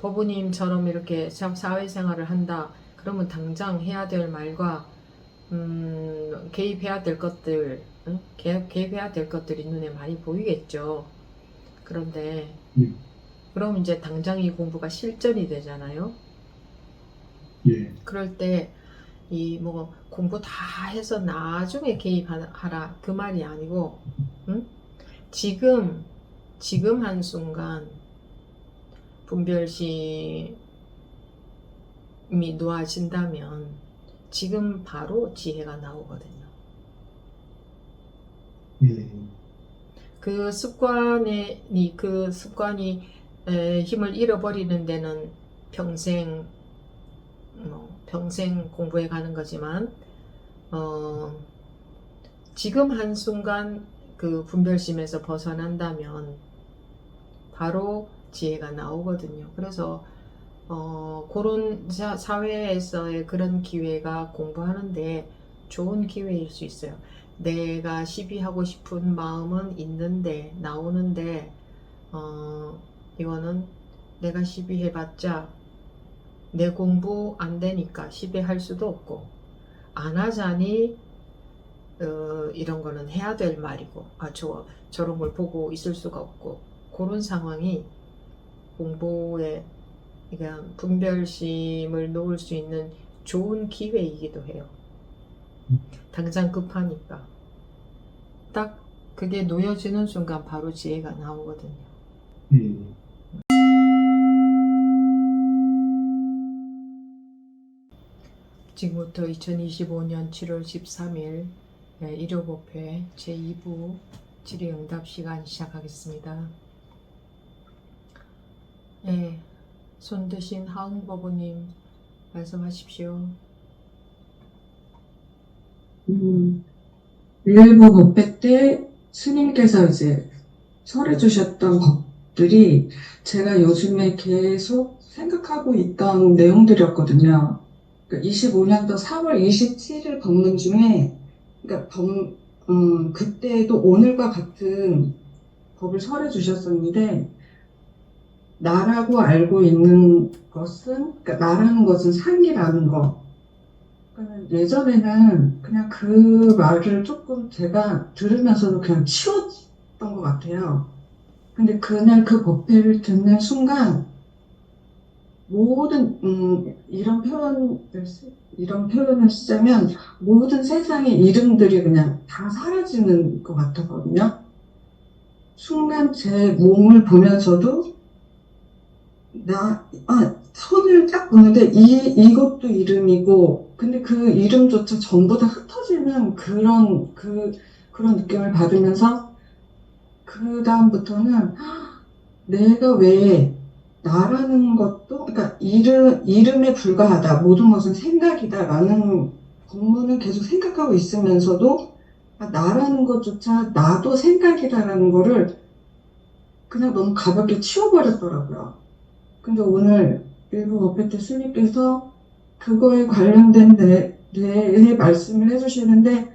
법우님처럼 이렇게 사회생활을 한다. 그러면 당장 해야 될 말과 개입해야 될 것들, 응? 개입해야 될 것들이 눈에 많이 보이겠죠. 그런데 그럼 이제 당장 이 공부가 실전이 되잖아요. 예. 그럴 때 이 뭐 공부 다 해서 나중에 개입하라 그 말이 아니고, 응? 지금 한순간 분별심이 놓아진다면 지금 바로 지혜가 나오거든요. 그 습관이 힘을 잃어버리는 데는 평생 공부해 가는 거지만, 지금 한순간 그 분별심에서 벗어난다면 바로 지혜가 나오거든요. 그래서 그런 사회에서의 그런 기회가 공부하는데 좋은 기회일 수 있어요. 내가 시비하고 싶은 마음은 있는데 나오는데, 이거는 내가 시비해봤자 내 공부 안 되니까 시비할 수도 없고, 안 하자니 이런 거는 해야 될 말이고, 저런 걸 보고 있을 수가 없고, 그런 상황이 공부에 그러니까 분별심을 놓을 수 있는 좋은 기회이기도 해요. 당장 급하니까 딱 그게 놓여지는 순간 바로 지혜가 나오거든요. 지금부터 2025년 7월 13일 일요법회 제2부 질의응답 시간 시작하겠습니다. 네, 손 드신 하은법우님 말씀하십시오. 일부 법회 때 스님께서 이제 설해 주셨던 법들이 제가 요즘에 계속 생각하고 있던 내용들이었거든요. 25년도 4월 27일 법문 중에, 그때도 오늘과 같은 법을 설해 주셨었는데, 나라고 알고 있는 것은, 나라는 것은 상이라는 거. 예전에는 그냥 그 말을 조금 제가 들으면서도 그냥 치웠던 것 같아요. 근데 그날 그 법회를 듣는 순간 모든 이런 표현을 쓰자면 모든 세상의 이름들이 그냥 다 사라지는 것 같았거든요. 순간 제 몸을 보면서도 손을 딱 보는데 이것도 이름이고, 근데 그 이름조차 전부 다 흩어지는 그런 느낌을 받으면서, 그 다음부터는 내가 왜 나라는 것도, 그러니까 이름에 불과하다, 모든 것은 생각이다라는 법문은 계속 생각하고 있으면서도 나라는 것조차 나도 생각이다라는 거를 그냥 너무 가볍게 치워버렸더라고요. 근데 오늘 일부 법회 때 스님께서 그거에 관련된 대해 말씀을 해주시는데,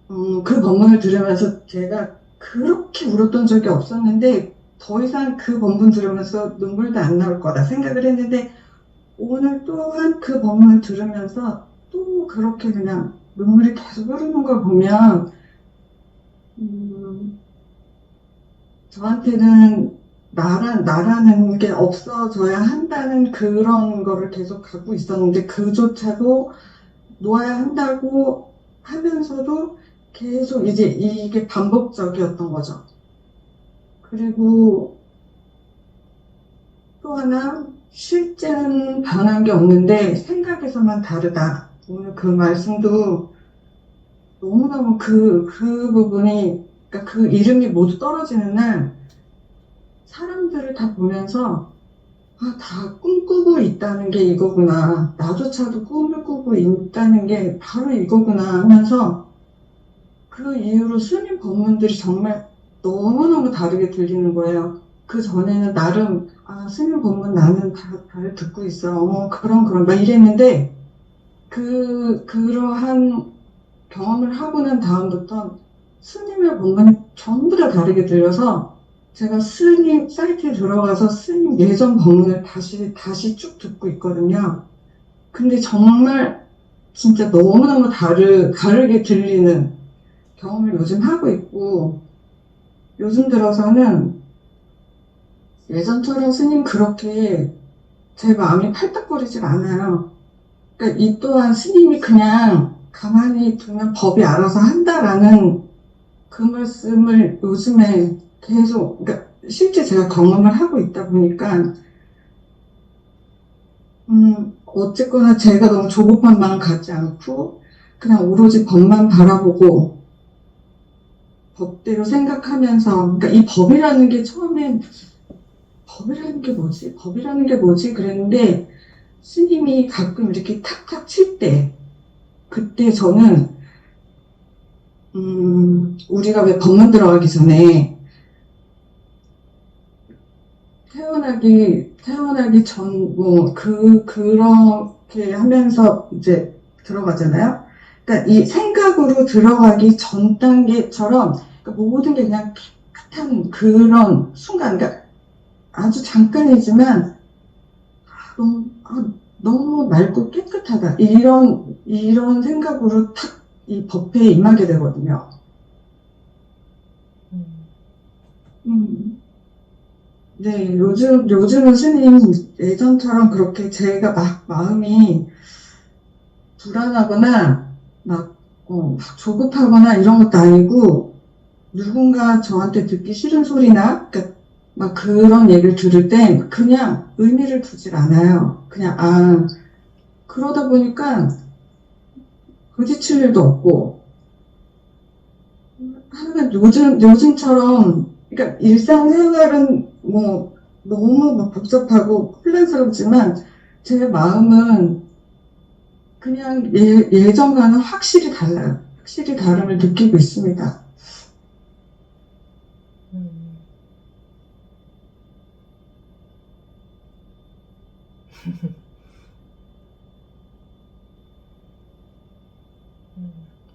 그 법문을 들으면서 제가 그렇게 울었던 적이 없었는데, 더 이상 그 법문 들으면서 눈물도 안 나올 거다 생각을 했는데, 오늘 또한 그 법문을 들으면서 또 그렇게 그냥 눈물이 계속 흐르는 걸 보면, 저한테는 나라는 게 없어져야 한다는 그런 거를 계속 갖고 있었는데, 그조차도 놓아야 한다고 하면서도 계속 이제 이게 반복적이었던 거죠. 그리고 또 하나, 실제는 변한 게 없는데 생각에서만 다르다. 오늘 그 말씀도 너무너무 그 부분이, 그러니까 그 이름이 모두 떨어지는 날 사람들을 다 보면서 다 꿈꾸고 있다는 게 이거구나. 나조차도 꿈을 꾸고 있다는 게 바로 이거구나 하면서, 그 이후로 스님 법문들이 정말 너무너무 다르게 들리는 거예요. 그 전에는 나름 스님 법문 나는 잘 듣고 있어. 그럼 막 이랬는데, 그러한 경험을 하고 난 다음부터 스님의 법문이 전부 다 다르게 들려서 제가 스님 사이트에 들어가서 스님 예전 법문을 다시 쭉 듣고 있거든요. 근데 정말 진짜 너무너무 다르게 들리는 경험을 요즘 하고 있고, 요즘 들어서는 예전처럼 스님 그렇게 제 마음이 팔딱거리질 않아요. 그러니까 이 또한 스님이 그냥 가만히 두면 법이 알아서 한다라는 그 말씀을 요즘에 계속, 그러니까 실제 제가 경험을 하고 있다 보니까, 어쨌거나 제가 너무 조급한 마음 갖지 않고, 그냥 오로지 법만 바라보고, 법대로 생각하면서, 그러니까 이 법이라는 게 처음엔, 법이라는 게 뭐지? 법이라는 게 뭐지? 그랬는데, 스님이 가끔 이렇게 탁탁 칠 때, 그때 저는, 우리가 왜 법문 들어가기 전에, 태어나기 전, 그렇게 하면서 이제 들어가잖아요. 그러니까 이 생각으로 들어가기 전 단계처럼, 그러니까 모든 게 그냥 깨끗한 그런 순간, 그러니까 아주 잠깐이지만, 너무 맑고 깨끗하다. 이런 생각으로 탁 이 법회에 임하게 되거든요. 음. 네, 요즘은 스님 예전처럼 그렇게 제가 막 마음이 불안하거나 막 조급하거나 이런 것도 아니고 누군가 저한테 듣기 싫은 소리나 그러니까 막 그런 얘기를 들을 땐 그냥 의미를 두질 않아요. 그냥 그러다 보니까 부딪힐 일도 없고 하여간 요즘처럼 그러니까 일상생활은 뭐 너무 막 복잡하고 혼란스럽지만 제 마음은 그냥 예전과는 확실히 달라요. 확실히 다름을 느끼고 있습니다. 음.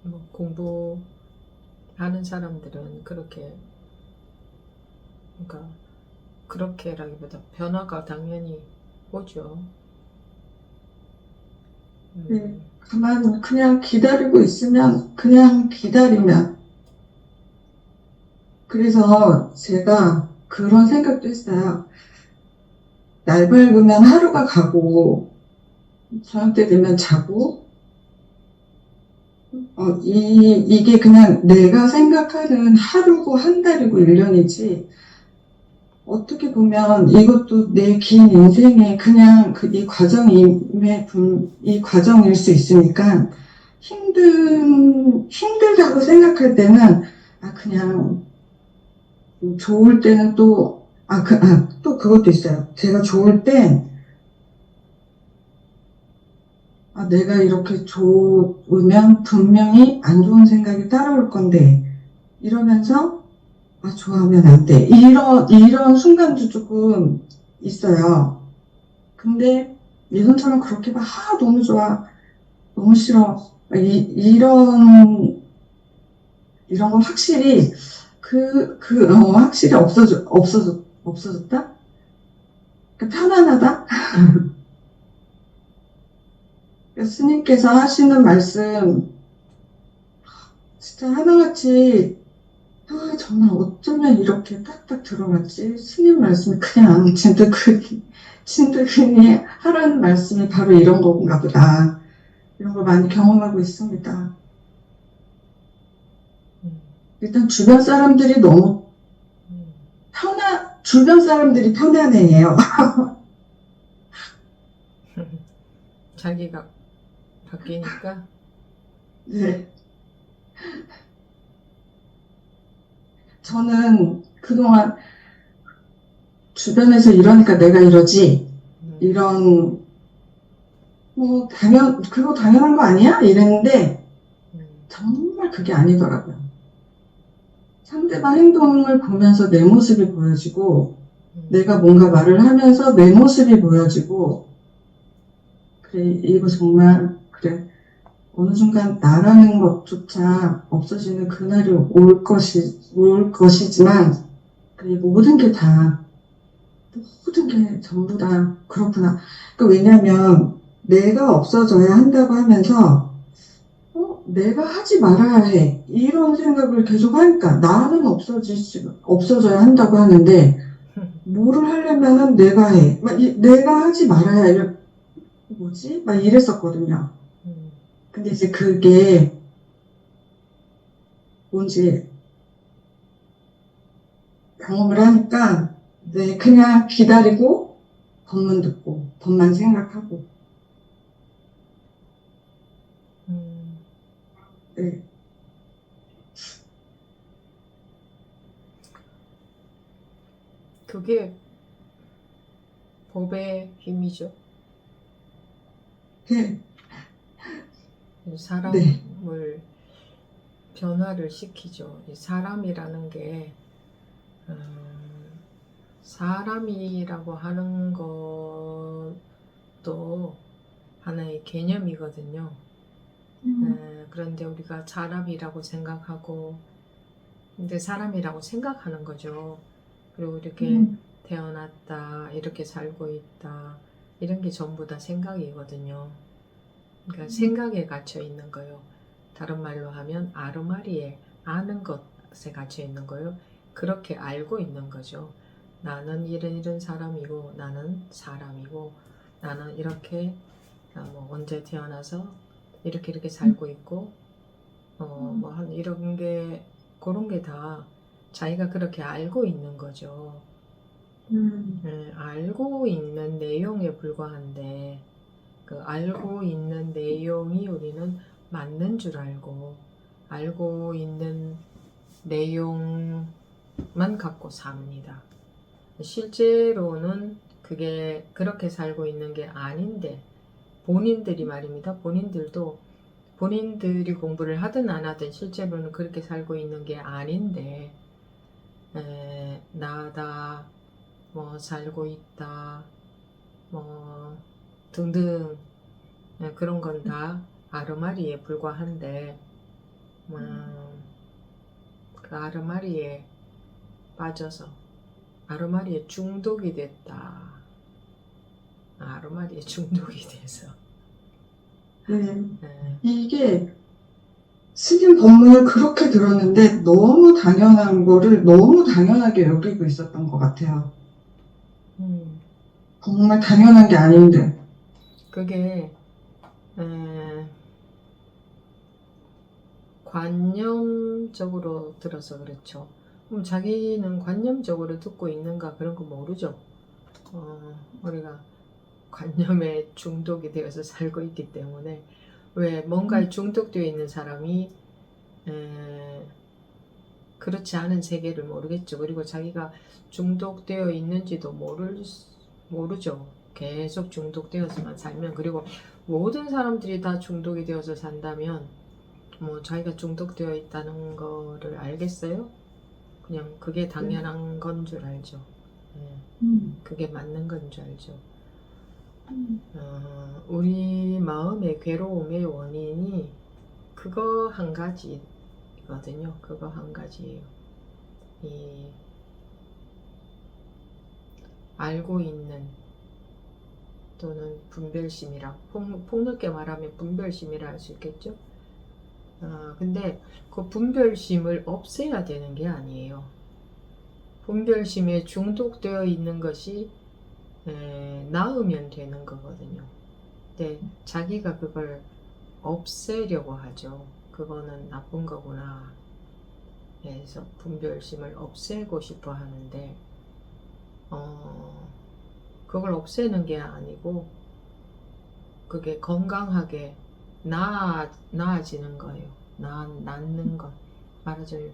뭐 공부하는 사람들은 그러니까 그렇게라기보다 변화가 당연히 오죠. 네, 가만 그냥 기다리고 있으면 그냥 기다리면 그래서 제가 그런 생각도 했어요. 날 밝으면 하루가 가고 저녁 때 되면 자고 이게 그냥 내가 생각하는 하루고 한 달이고 1년이지 어떻게 보면 이것도 내 긴 인생의 그냥 이 과정일 수 있으니까 힘들다고 생각할 때는 그냥 좋을 때는 또 그것도 있어요. 제가 좋을 땐 내가 이렇게 좋으면 분명히 안 좋은 생각이 따라올 건데 이러면서 좋아하면 안 돼. 이런 순간도 조금 있어요. 근데 예전처럼 그렇게 너무 좋아, 너무 싫어. 이런 건 확실히 확실히 없어졌다? 그러니까 편안하다? 스님께서 하시는 말씀, 진짜 하나같이, 정말 어쩌면 이렇게 딱딱 들어맞지? 스님 말씀이 그냥 진득하니 하라는 말씀이 바로 이런 건가 보다. 이런 걸 많이 경험하고 있습니다. 일단 주변 사람들이 주변 사람들이 편안해요. 자기가 바뀌니까. 네. 저는 그동안 주변에서 이러니까 내가 이러지, 이런, 그거 당연한 거 아니야? 이랬는데, 정말 그게 아니더라고요. 상대방 행동을 보면서 내 모습이 보여지고, 내가 뭔가 말을 하면서 내 모습이 보여지고, 그래, 이거 정말, 그래. 어느 순간 나라는 것조차 없어지는 그날이 올 것이지만, 모든 게 다, 모든 게 전부 다 그렇구나. 왜냐면 내가 없어져야 한다고 하면서 내가 하지 말아야 해. 이런 생각을 계속 하니까 나는 없어져야 한다고 하는데 뭐를 하려면은 내가 해. 내가 하지 말아야 뭐지? 막 이랬었거든요. 근데 이제 그게 뭔지 경험을 하니까 이제 그냥 기다리고 법문 듣고 법만 생각하고 네. 그게 법의 힘이죠. 네. 사람을 변화를 시키죠. 이 사람이라는 게 사람이라고 하는 것도 하나의 개념이거든요. 그런데 우리가 사람이라고 생각하고, 근데 사람이라고 생각하는 거죠. 그리고 이렇게 태어났다, 이렇게 살고 있다, 이런 게 전부 다 생각이거든요. 그러니까 생각에 갇혀 있는 거예요. 다른 말로 하면 아르마리에 아는 것에 갇혀 있는 거예요. 그렇게 알고 있는 거죠. 나는 이런 사람이고, 나는 사람이고, 나는 이렇게 언제 태어나서 이렇게 살고 있고, 이런 게, 그런 게 다 자기가 그렇게 알고 있는 거죠. 알고 있는 내용에 불과한데, 그 알고 있는 내용이 우리는 맞는 줄 알고 있는 내용만 갖고 삽니다. 실제로는 그게 그렇게 살고 있는 게 아닌데, 본인들이 말입니다. 본인들이 공부를 하든 안 하든 실제로는 그렇게 살고 있는 게 아닌데, 나다, 살고 있다, 등등, 그런 건 다 아르마리에 불과한데, 그 아르마리에 빠져서 아르마리에 중독이 됐다. 아르마리에 중독이 돼서. 이게 스님 법문을 그렇게 들었는데 너무 당연한 거를 너무 당연하게 여기고 있었던 것 같아요. 정말 당연한 게 아닌데. 그게 관념적으로 들어서 그렇죠. 그럼 자기는 관념적으로 듣고 있는가 그런 거 모르죠. 우리가 관념에 중독이 되어서 살고 있기 때문에 왜 뭔가에 중독되어 있는 사람이 그렇지 않은 세계를 모르겠죠. 그리고 자기가 중독되어 있는지도 모르죠. 계속 중독되어서만 살면, 그리고 모든 사람들이 다 중독이 되어서 산다면 자기가 중독되어 있다는 거를 알겠어요? 그냥 그게 당연한 건 줄 알죠. 그게 맞는 건 줄 알죠. 우리 마음의 괴로움의 원인이 그거 한 가지거든요. 그거 한 가지예요. 이 알고 있는, 또는 분별심이라, 폭넓게 말하면 분별심이라 할 수 있겠죠. 근데 그 분별심을 없애야 되는 게 아니에요. 분별심에 중독되어 있는 것이 나으면 되는 거거든요. 근데 자기가 그걸 없애려고 하죠. 그거는 나쁜 거구나. 그래서 분별심을 없애고 싶어 하는데 그걸 없애는 게 아니고 그게 건강하게 나아지는 거예요. 낫는 것. 말하자면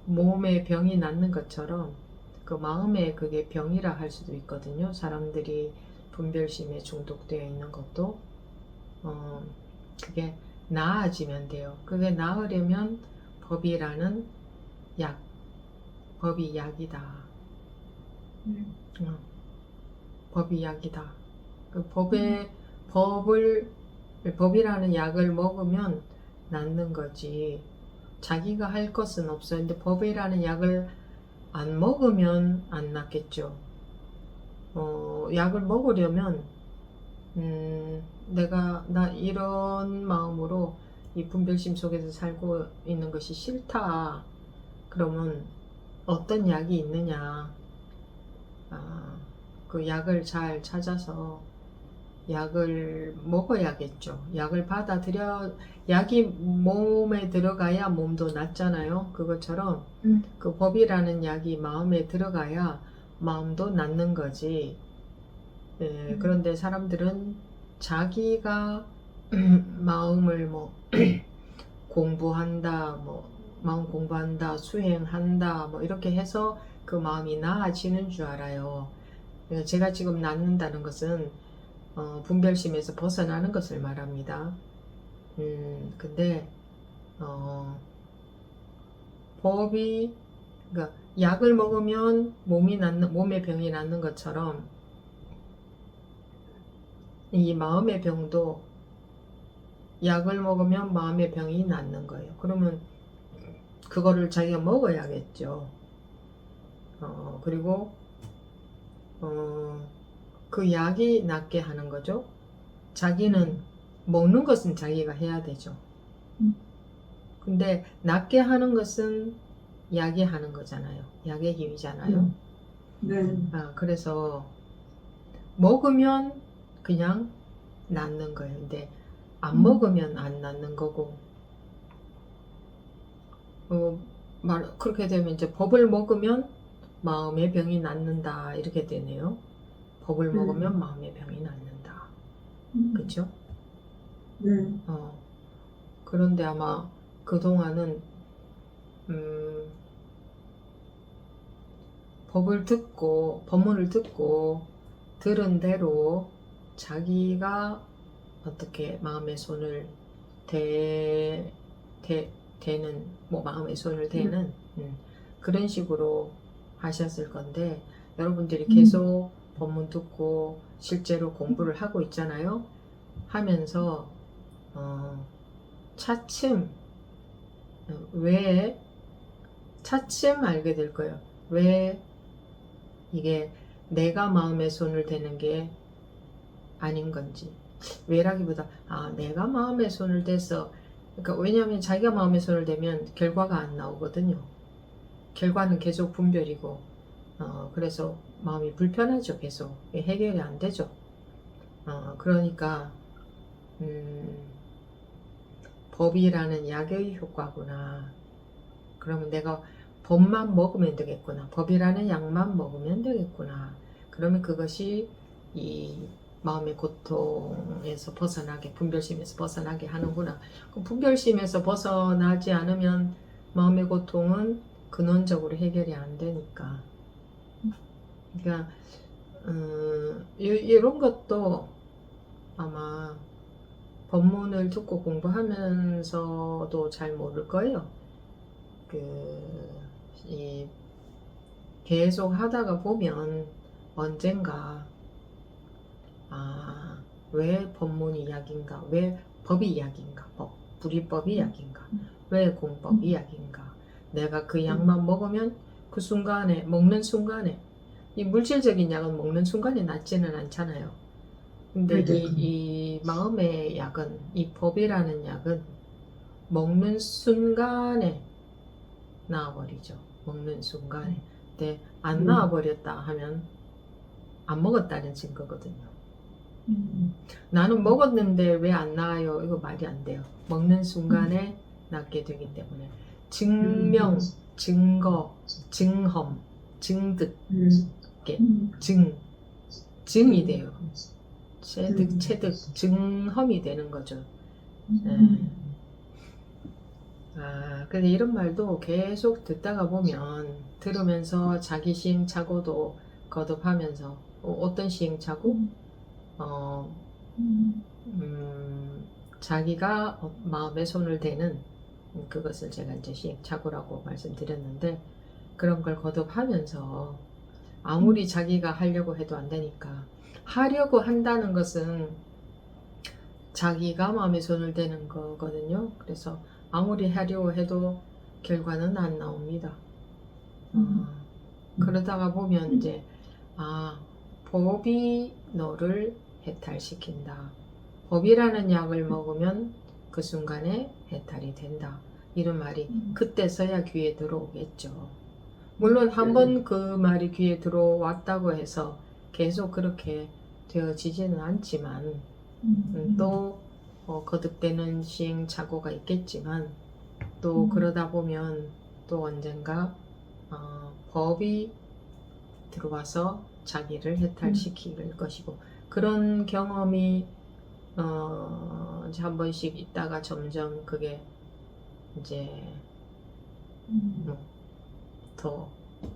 몸에 병이 낫는 것처럼 그 마음에 그게 병이라 할 수도 있거든요. 사람들이 분별심에 중독되어 있는 것도 그게 나아지면 돼요. 그게 나으려면 법이라는 법이 약이다. 법이 약이다. 그 법이라는 약을 먹으면 낫는 거지. 자기가 할 것은 없어요. 근데 법이라는 약을 안 먹으면 안 낫겠죠. 약을 먹으려면 나 이런 마음으로 이 분별심 속에서 살고 있는 것이 싫다. 그러면 어떤 약이 있느냐? 그 약을 잘 찾아서 약을 먹어야겠죠. 약을 약이 몸에 들어가야 몸도 낫잖아요. 그것처럼 그 법이라는 약이 마음에 들어가야 마음도 낫는 거지. 그런데 사람들은 자기가 마음을 공부한다, 마음 공부한다, 수행한다, 이렇게 해서 그 마음이 나아지는 줄 알아요. 제가 지금 낫는다는 것은 분별심에서 벗어나는 것을 말합니다. 근데 그러니까 약을 먹으면 몸의 병이 낫는 것처럼 이 마음의 병도 약을 먹으면 마음의 병이 낫는 거예요. 그러면 그거를 자기가 먹어야겠죠. 그리고 그 약이 낫게 하는 거죠. 자기는 먹는 것은 자기가 해야 되죠. 근데 낫게 하는 것은 약이 하는 거잖아요. 약의 힘이잖아요. 네. 그래서 먹으면 그냥 낫는 거예요. 근데 안 먹으면 안 낫는 거고, 그렇게 되면 이제 법을 먹으면 마음의 병이 낫는다 이렇게 되네요. 법을 먹으면 마음의 병이 낫는다. 그렇죠? 네. 그런데 아마 그동안은 법문을 듣고 들은 대로 자기가 어떻게 마음의 손을 대는 마음의 손을 대는 그런 식으로 하셨을 건데, 여러분들이 계속 법문 듣고 실제로 공부를 하고 있잖아요. 하면서 차츰 알게 될 거예요. 왜 이게 내가 마음의 손을 대는 게 아닌 건지. 왜라기보다 내가 마음의 손을 대서, 그러니까 왜냐하면 자기가 마음의 손을 대면 결과가 안 나오거든요. 결과는 계속 분별이고, 그래서 마음이 불편하죠. 계속 해결이 안 되죠. 그러니까 법이라는 약의 효과구나. 그러면 내가 법만 먹으면 되겠구나. 법이라는 약만 먹으면 되겠구나. 그러면 그것이 이 마음의 고통에서 벗어나게, 분별심에서 벗어나게 하는구나. 그 분별심에서 벗어나지 않으면 마음의 고통은 근원적으로 해결이 안 되니까. 그러니까 이런 것도 아마 법문을 듣고 공부하면서도 잘 모를 거예요. 계속 하다가 보면 언젠가 왜 법문이 약인가, 왜 법이 약인가, 불이법이 약인가, 왜 공법이 약인가. 내가 그 약만 먹으면 그 순간에, 먹는 순간에, 이 물질적인 약은 먹는 순간에 낫지는 않잖아요. 근데 이 마음의 약은, 이 법이라는 약은 먹는 순간에 나아버리죠. 먹는 순간에. 근데 안 나아버렸다 하면 안 먹었다는 증거거든요. 나는 먹었는데 왜 안 나아요? 이거 말이 안 돼요. 먹는 순간에 낫게 되기 때문에. 증명, 증거, 증험, 증득, 증이 돼요. 체득, 증험이 되는 거죠. 근데 이런 말도 계속 듣다가 보면, 들으면서 자기 시행착오도 거듭하면서, 어떤 시행착오? 자기가 마음의 손을 대는 그것을 제가 이제 시행착오라고 말씀드렸는데, 그런 걸 거듭하면서 아무리 자기가 하려고 해도 안 되니까, 하려고 한다는 것은 자기가 마음의 손을 대는 거거든요. 그래서 아무리 하려고 해도 결과는 안 나옵니다. 그러다가 보면 이제 법이 너를 해탈시킨다. 법이라는 약을 먹으면 그 순간에 해탈이 된다. 이런 말이 그때서야 귀에 들어오겠죠. 물론 한번 그 말이 귀에 들어왔다고 해서 계속 그렇게 되어지지는 않지만 또 거듭되는 시행착오가 있겠지만 또 그러다 보면 또 언젠가 법이 들어와서 자기를 해탈시킬 것이고 그런 경험이 이제 한 번씩 있다가 점점 그게 이제 더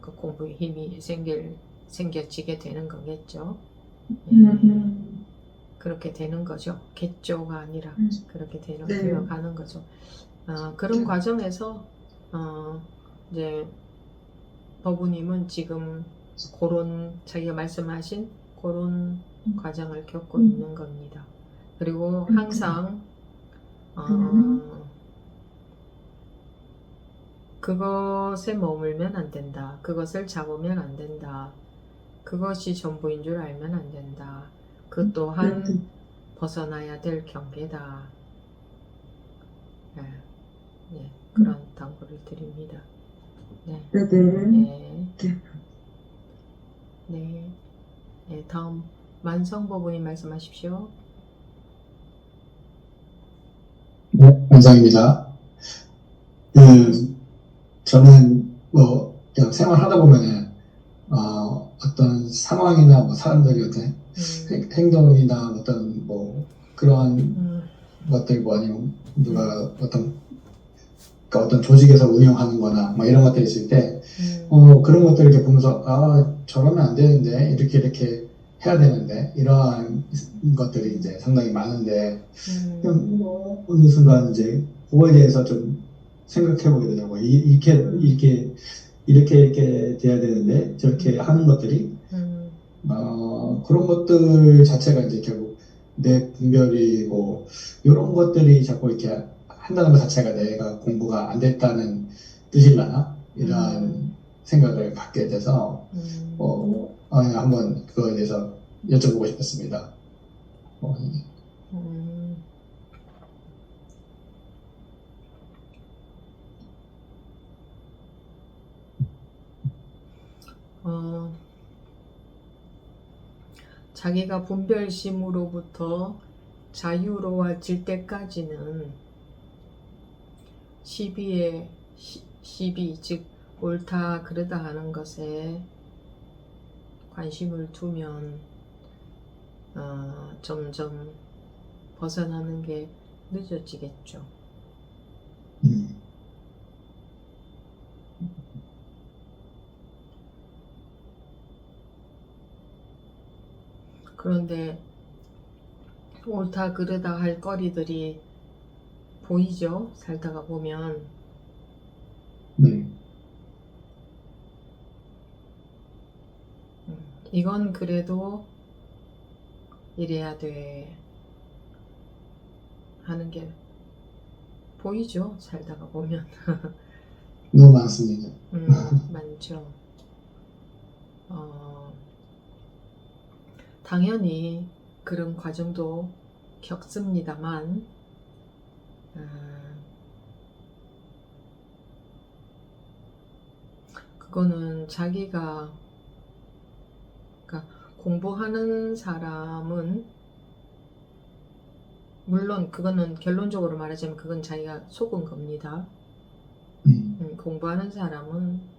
그 공부에 힘이 생겨지게 되는 거겠죠. 그렇게 되는 거죠. 겠죠가 아니라 그렇게 되어가는 거죠. 그런 과정에서 이제 법우님은 지금 그런 자기가 말씀하신 그런 과정을 겪고 있는 겁니다. 그리고 항상 그것에 머물면 안 된다. 그것을 잡으면 안 된다. 그것이 전부인 줄 알면 안 된다. 그 또한 벗어나야 될 경계다. 네, 그런 당부를 드립니다. 네. 네. 네. 네, 다음 만성법우님 말씀하십시오. 네, 원장입니다. 저는 뭐 그냥 생활하다 보면은 어떤 상황이나 뭐 사람들의 어떤 행동이나 어떤 뭐 그런 것들 뭐 아니면 누가 어떤 조직에서 운영하는 거나 뭐 이런 것들이 있을 때 그런 것들을 이렇게 보면서 저러면 안 되는데 이렇게 해야 되는데 이러한 것들이 이제 상당히 많은데 그냥 뭐 어느 순간 이제 그거에 대해서 좀 생각해 보게 되더라고요. 이렇게 돼야 되는데 저렇게 하는 것들이 그런 것들 자체가 이제 결국 내 분별이고 이런 것들이 자꾸 이렇게 한다는 것 자체가 내가 공부가 안 됐다는 뜻일라나 이러한 생각을 갖게 돼서 한번 그거에 대해서 여쭤보고 싶었습니다. 자기가 분별심으로부터 자유로워질 때까지는 시비, 즉 옳다 그르다 하는 것에 관심을 두면 점점 벗어나는 게 늦어지겠죠. 그런데 옳다 그르다 할 거리들이 보이죠? 살다가 보면. 이건 그래도 이래야 돼 하는 게 보이죠? 살다가 보면. 너무 많습니다. 많죠. 당연히 그런 과정도 겪습니다만 그거는 자기가 그러니까 공부하는 사람은 물론 그거는 결론적으로 말하자면 그건 자기가 속은 겁니다. 공부하는 사람은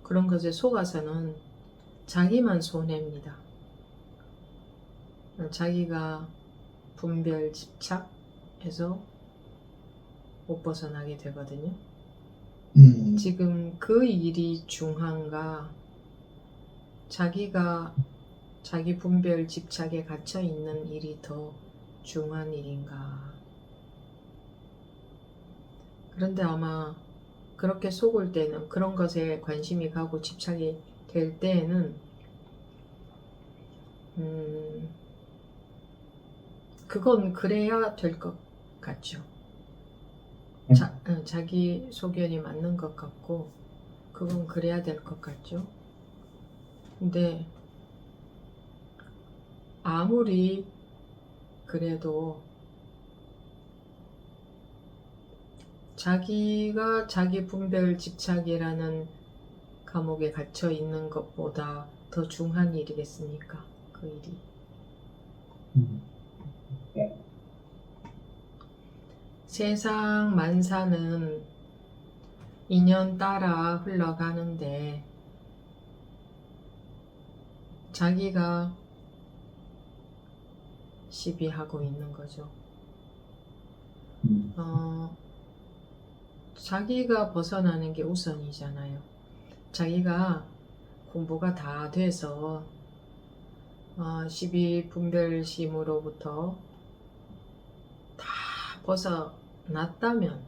그런 것에 속아서는 자기만 손해입니다. 자기가 분별 집착해서 못 벗어나게 되거든요. 지금 그 일이 중한가 자기가 자기 분별 집착에 갇혀 있는 일이 더 중한 일인가. 그런데 아마 그렇게 속을 때는 그런 것에 관심이 가고 집착이 될 때에는 그건 그래야 될 것 같죠. 자기 소견이 맞는 것 같고 그건 그래야 될 것 같죠. 근데 아무리 그래도 자기가 자기 분별 집착이라는 감옥에 갇혀 있는 것보다 더 중한 일이겠습니까? 그 일이. 세상 만사는 인연 따라 흘러가는데 자기가 시비하고 있는 거죠. 자기가 벗어나는 게 우선이잖아요. 자기가 공부가 다 돼서 시비분별심으로부터 다 벗어났다면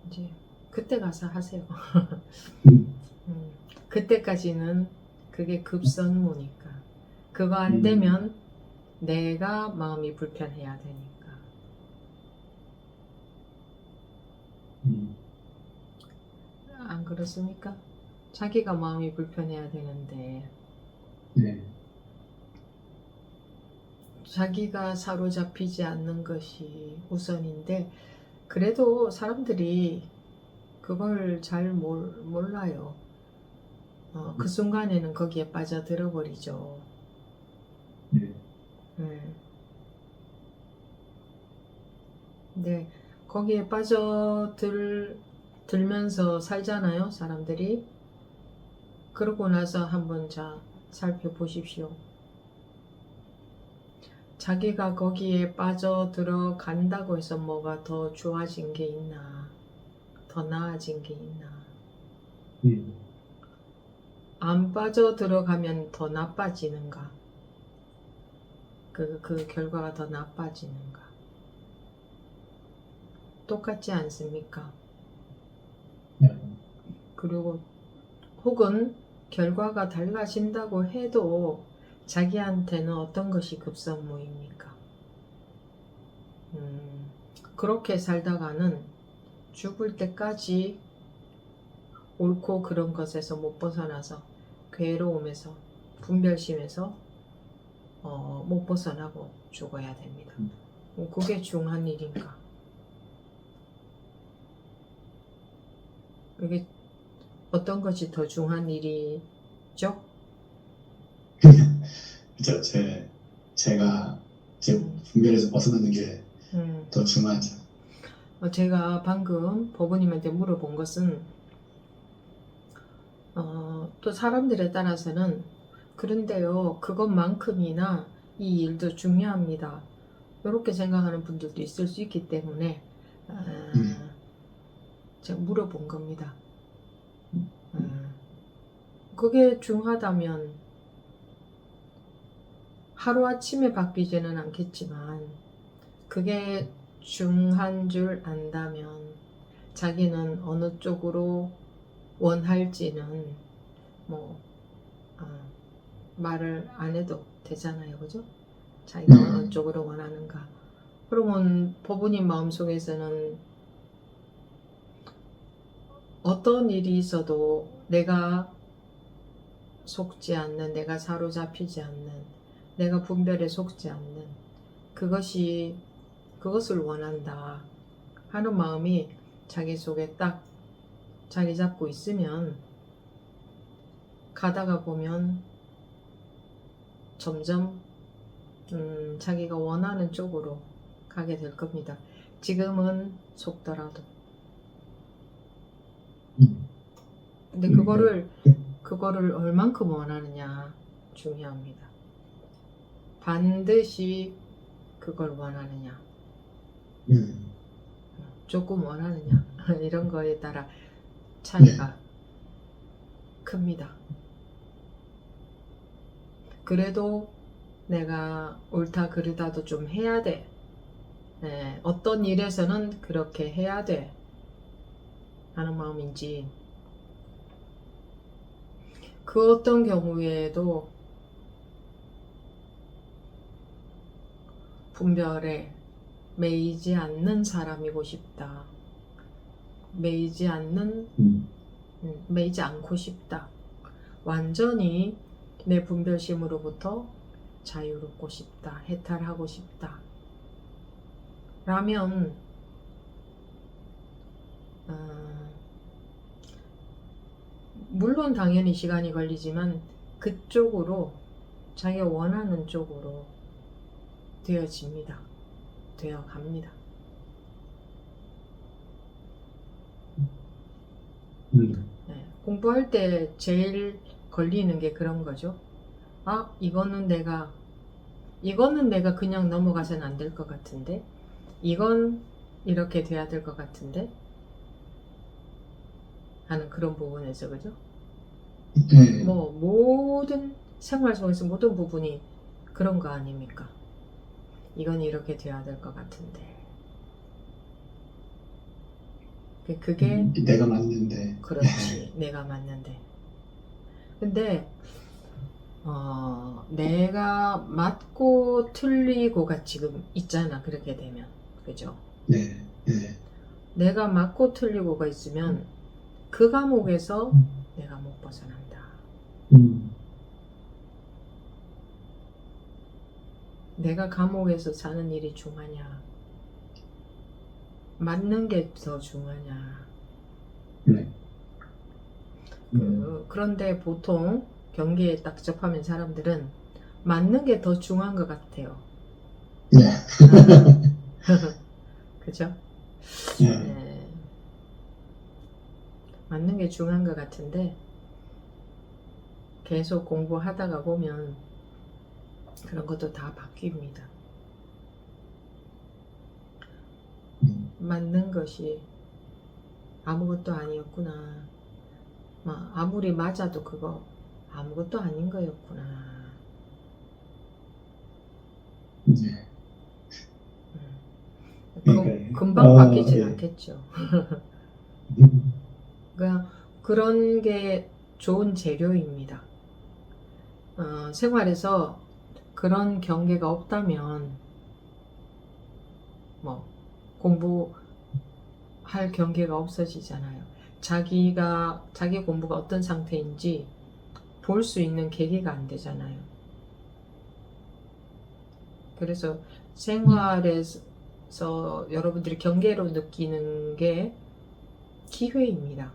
이제 그때 가서 하세요. 그때까지는 그게 급선무니까. 그거 안 되면 내가 마음이 불편해야 되니까. 안 그렇습니까? 자기가 마음이 불편해야 되는데 네. 자기가 사로잡히지 않는 것이 우선인데 그래도 사람들이 그걸 잘 몰라요. 그 순간에는 거기에 빠져들어 버리죠. 네. 네, 거기에 들면서 살잖아요, 사람들이. 그러고 나서 한번 살펴보십시오. 자기가 거기에 빠져들어간다고 해서 뭐가 더 좋아진 게 있나, 더 나아진 게 있나. 안 빠져들어가면 더 나빠지는가? 그 결과가 더 나빠지는가? 똑같지 않습니까? 그리고 혹은 결과가 달라진다고 해도 자기한테는 어떤 것이 급선무입니까? 그렇게 살다가는 죽을 때까지 옳고 그런 것에서 못 벗어나서 괴로움에서 분별심에서 못 벗어나고 죽어야 됩니다. 그게 중한 일인가? 그게 어떤 것이 더 중한 일이죠? 그죠. 제가 제 분별에서 벗어나는 게 더 중요하죠. 제가 방금 법우님한테 물어본 것은 또 사람들에 따라서는 그런데요, 그것만큼이나 이 일도 중요합니다. 이렇게 생각하는 분들도 있을 수 있기 때문에 제가 물어본 겁니다. 그게 중하다면 하루아침에 바뀌지는 않겠지만 그게 중한 줄 안다면 자기는 어느 쪽으로 원할지는 말을 안 해도 되잖아요, 그죠? 자기가 어느 쪽으로 원하는가. 그러면 법우님 마음속에서는 어떤 일이 있어도 내가 속지 않는, 내가 사로잡히지 않는, 내가 분별에 속지 않는 그것을 원한다 하는 마음이 자기 속에 딱 자리 잡고 있으면 가다가 보면 점점 자기가 원하는 쪽으로 가게 될 겁니다. 지금은 속더라도. 근데 그거를 얼만큼 원하느냐 중요합니다. 반드시 그걸 원하느냐, 조금 원하느냐 이런 거에 따라 차이가 큽니다. 그래도 내가 옳다 그르다도 좀 해야 돼. 어떤 일에서는 그렇게 해야 돼 하는 마음인지, 그 어떤 경우에도 분별에 매이지 않는 사람이고 싶다. 매이지 않고 싶다. 완전히 내 분별심으로부터 자유롭고 싶다. 해탈하고 싶다. 라면 물론 당연히 시간이 걸리지만 그쪽으로 자기가 원하는 쪽으로 되어집니다. 되어갑니다. 네, 공부할 때 제일 걸리는 게 그런 거죠. 아, 이거는 내가 그냥 넘어가서는 안 될 것 같은데, 이건 이렇게 돼야 될 것 같은데 하는 그런 부분에서, 그죠? 네. 뭐 모든 생활 속에서 모든 부분이 그런 거 아닙니까? 이건 이렇게 돼야 될 것 같은데, 그게 내가 맞는데. 그렇지, 내가 맞는데. 근데 내가 맞고 틀리고가 지금 있잖아. 그렇게 되면, 그죠? 네, 네. 내가 맞고 틀리고가 있으면 그 감옥에서 내가 못 벗어난다. 내가 감옥에서 사는 일이 중하냐, 맞는 게 더 중하냐. 네. 그런데 보통 경기에 딱 접하면 사람들은 맞는 게 더 중요한 것 같아요. 네. 그죠? 네. 네. 맞는 게 중요한 것 같은데 계속 공부하다가 보면 그런 것도 다 바뀝니다. 맞는 것이 아무것도 아니었구나. 아무리 맞아도 그거 아무것도 아닌 거였구나. 네. 금방 바뀌진 예. 않겠죠. 그러니까 그런 게 좋은 재료입니다. 생활에서 그런 경계가 없다면 뭐 공부할 경계가 없어지잖아요. 자기 공부가 어떤 상태인지 볼 수 있는 계기가 안 되잖아요. 그래서 생활에서 여러분들이 경계로 느끼는 게 기회입니다.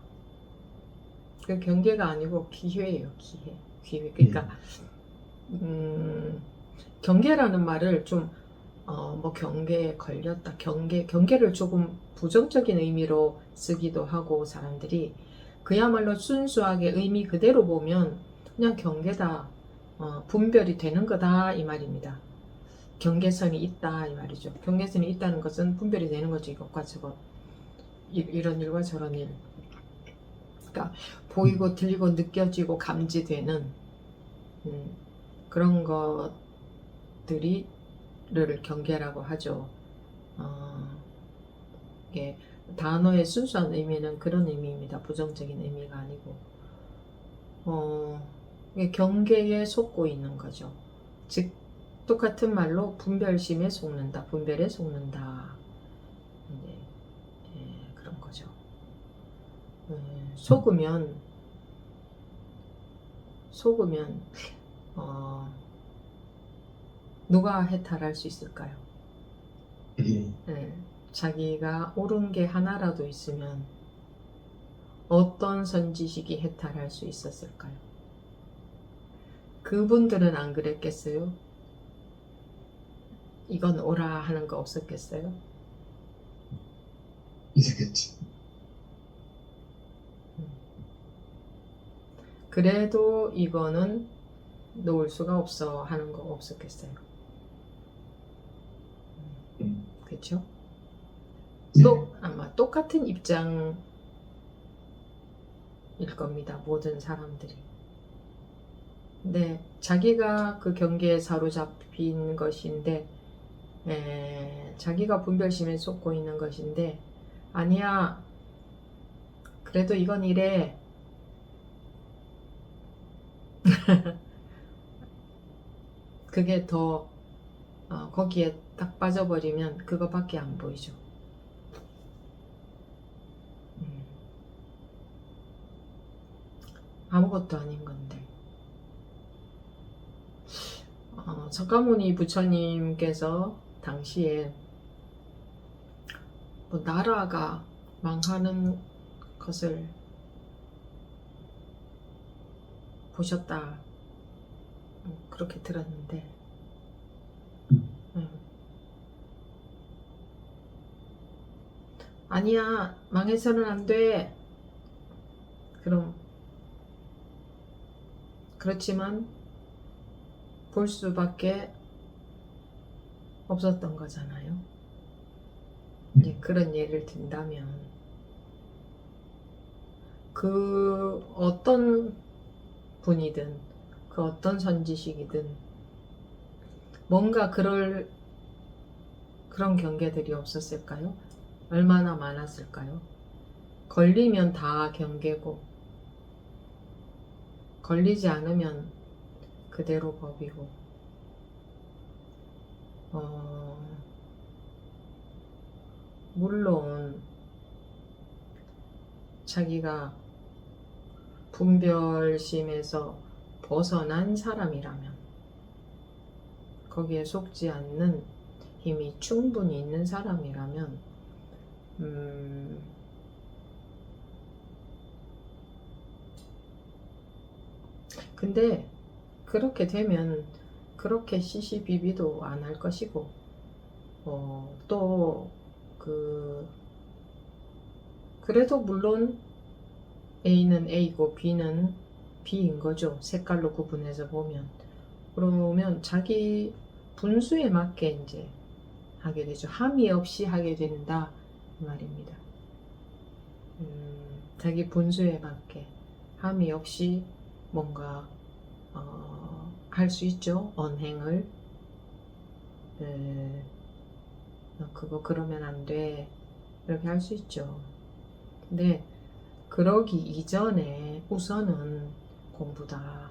그 경계가 아니고 기회예요. 기회. 그러니까 경계라는 말을 좀 뭐 경계에 걸렸다. 경계를 조금 부정적인 의미로 쓰기도 하고 사람들이 그야말로 순수하게 의미 그대로 보면 그냥 경계다. 분별이 되는 거다 이 말입니다. 경계선이 있다 이 말이죠. 경계선이 있다는 것은 분별이 되는 거죠. 이것과 저것. 이런 일과 저런 일. 그러니까 보이고 들리고 느껴지고 감지되는 그런 것들을 경계라고 하죠. 이게 단어의 순수한 의미는 그런 의미입니다. 부정적인 의미가 아니고 이게 경계에 속고 있는 거죠. 즉 똑같은 말로 분별심에 속는다, 분별에 속는다. 그런 거죠. 속으면 누가 해탈할 수 있을까요? 자기가 옳은 게 하나라도 있으면 어떤 선지식이 해탈할 수 있었을까요? 그분들은 안 그랬겠어요? 이건 옳아 하는 거 없었겠어요? 있었겠지. 그래도 이거는 놓을 수가 없어 하는 거 없었겠어요? 그렇죠? 또 아마 똑같은 입장일 겁니다. 모든 사람들이. 근데 자기가 그 경계에 사로잡힌 것인데 자기가 분별심에 쏟고 있는 것인데 아니야. 그래도 이건 이래. 그게 더 거기에 딱 빠져버리면 그거밖에 안 보이죠. 아무것도 아닌 건데. 석가모니 부처님께서 당시에 뭐 나라가 망하는 것을 보셨다, 그렇게 들었는데, 아니야, 망해서는 안 돼. 그렇지만 볼 수밖에 없었던 거잖아요. 이제 그런 예를 든다면, 그 어떤 분이든 그 어떤 선지식이든 뭔가 그런 경계들이 없었을까요? 얼마나 많았을까요? 걸리면 다 경계고, 걸리지 않으면 그대로 법이고, 물론 자기가 분별심에서 벗어난 사람이라면, 거기에 속지 않는 힘이 충분히 있는 사람이라면, 근데 그렇게 되면 그렇게 시시비비도 안 할 것이고, 또 그래도 물론 A는 A고 B는 B인 거죠. 색깔로 구분해서 보면. 그러면 자기 분수에 맞게 이제 하게 되죠. 함의 없이 하게 된다, 이 말입니다. 자기 분수에 맞게 함의 없이 뭔가 할 수 있죠. 언행을. 그거 그러면 안 돼, 이렇게 할 수 있죠. 근데 그러기 이전에 우선은 공부다.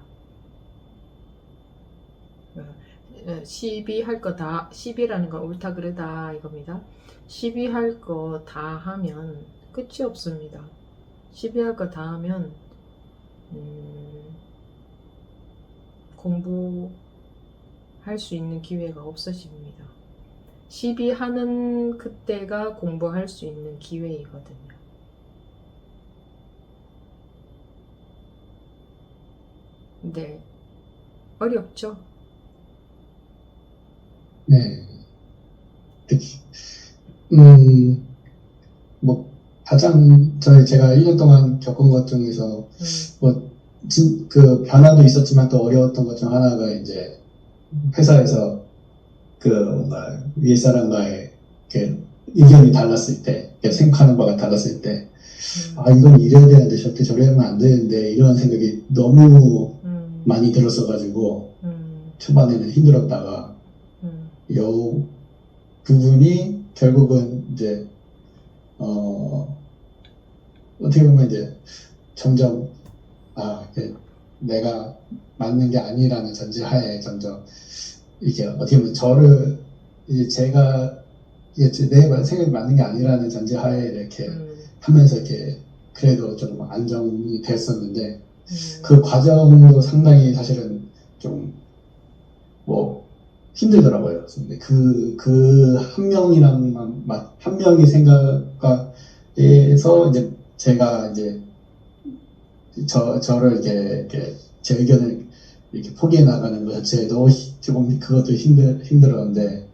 시비할 거 다, 시비라는 건 옳다 그르다 이겁니다. 시비할 거 다 하면 끝이 없습니다. 시비할 거 다 하면 공부할 수 있는 기회가 없어집니다. 시비하는 그때가 공부할 수 있는 기회이거든요. 근데 어렵죠? 네. 특히, 뭐, 가장, 제가 1년 동안 겪은 것 중에서, 그 변화도 있었지만 또 어려웠던 것 중 하나가 이제, 회사에서 뭔가, 위에 사람과의 이렇게 의견이 달랐을 때, 이렇게 생각하는 바가 달랐을 때, 이건 이래야 되는데, 저래 하면 안 되는데, 이런 생각이 너무 많이 들었어가지고, 초반에는 힘들었다가, 요 부분이 결국은 이제 어떻게 보면 이제 점점 내가 맞는 게 아니라는 전제하에 점점 이게 어떻게 보면 저를 이제 제가 이게 내 생각이 맞는 게 아니라는 전제하에 이렇게 하면서 이렇게 그래도 좀 안정이 됐었는데 그 과정도 상당히 사실은 좀 힘들더라고요. 근데 그 한 명이랑 한 명이 생각에서 이제 제가 이제 저를 이렇게 제 의견을 이렇게 포기해 나가는 것 자체도 조금 그것도 힘들었는데,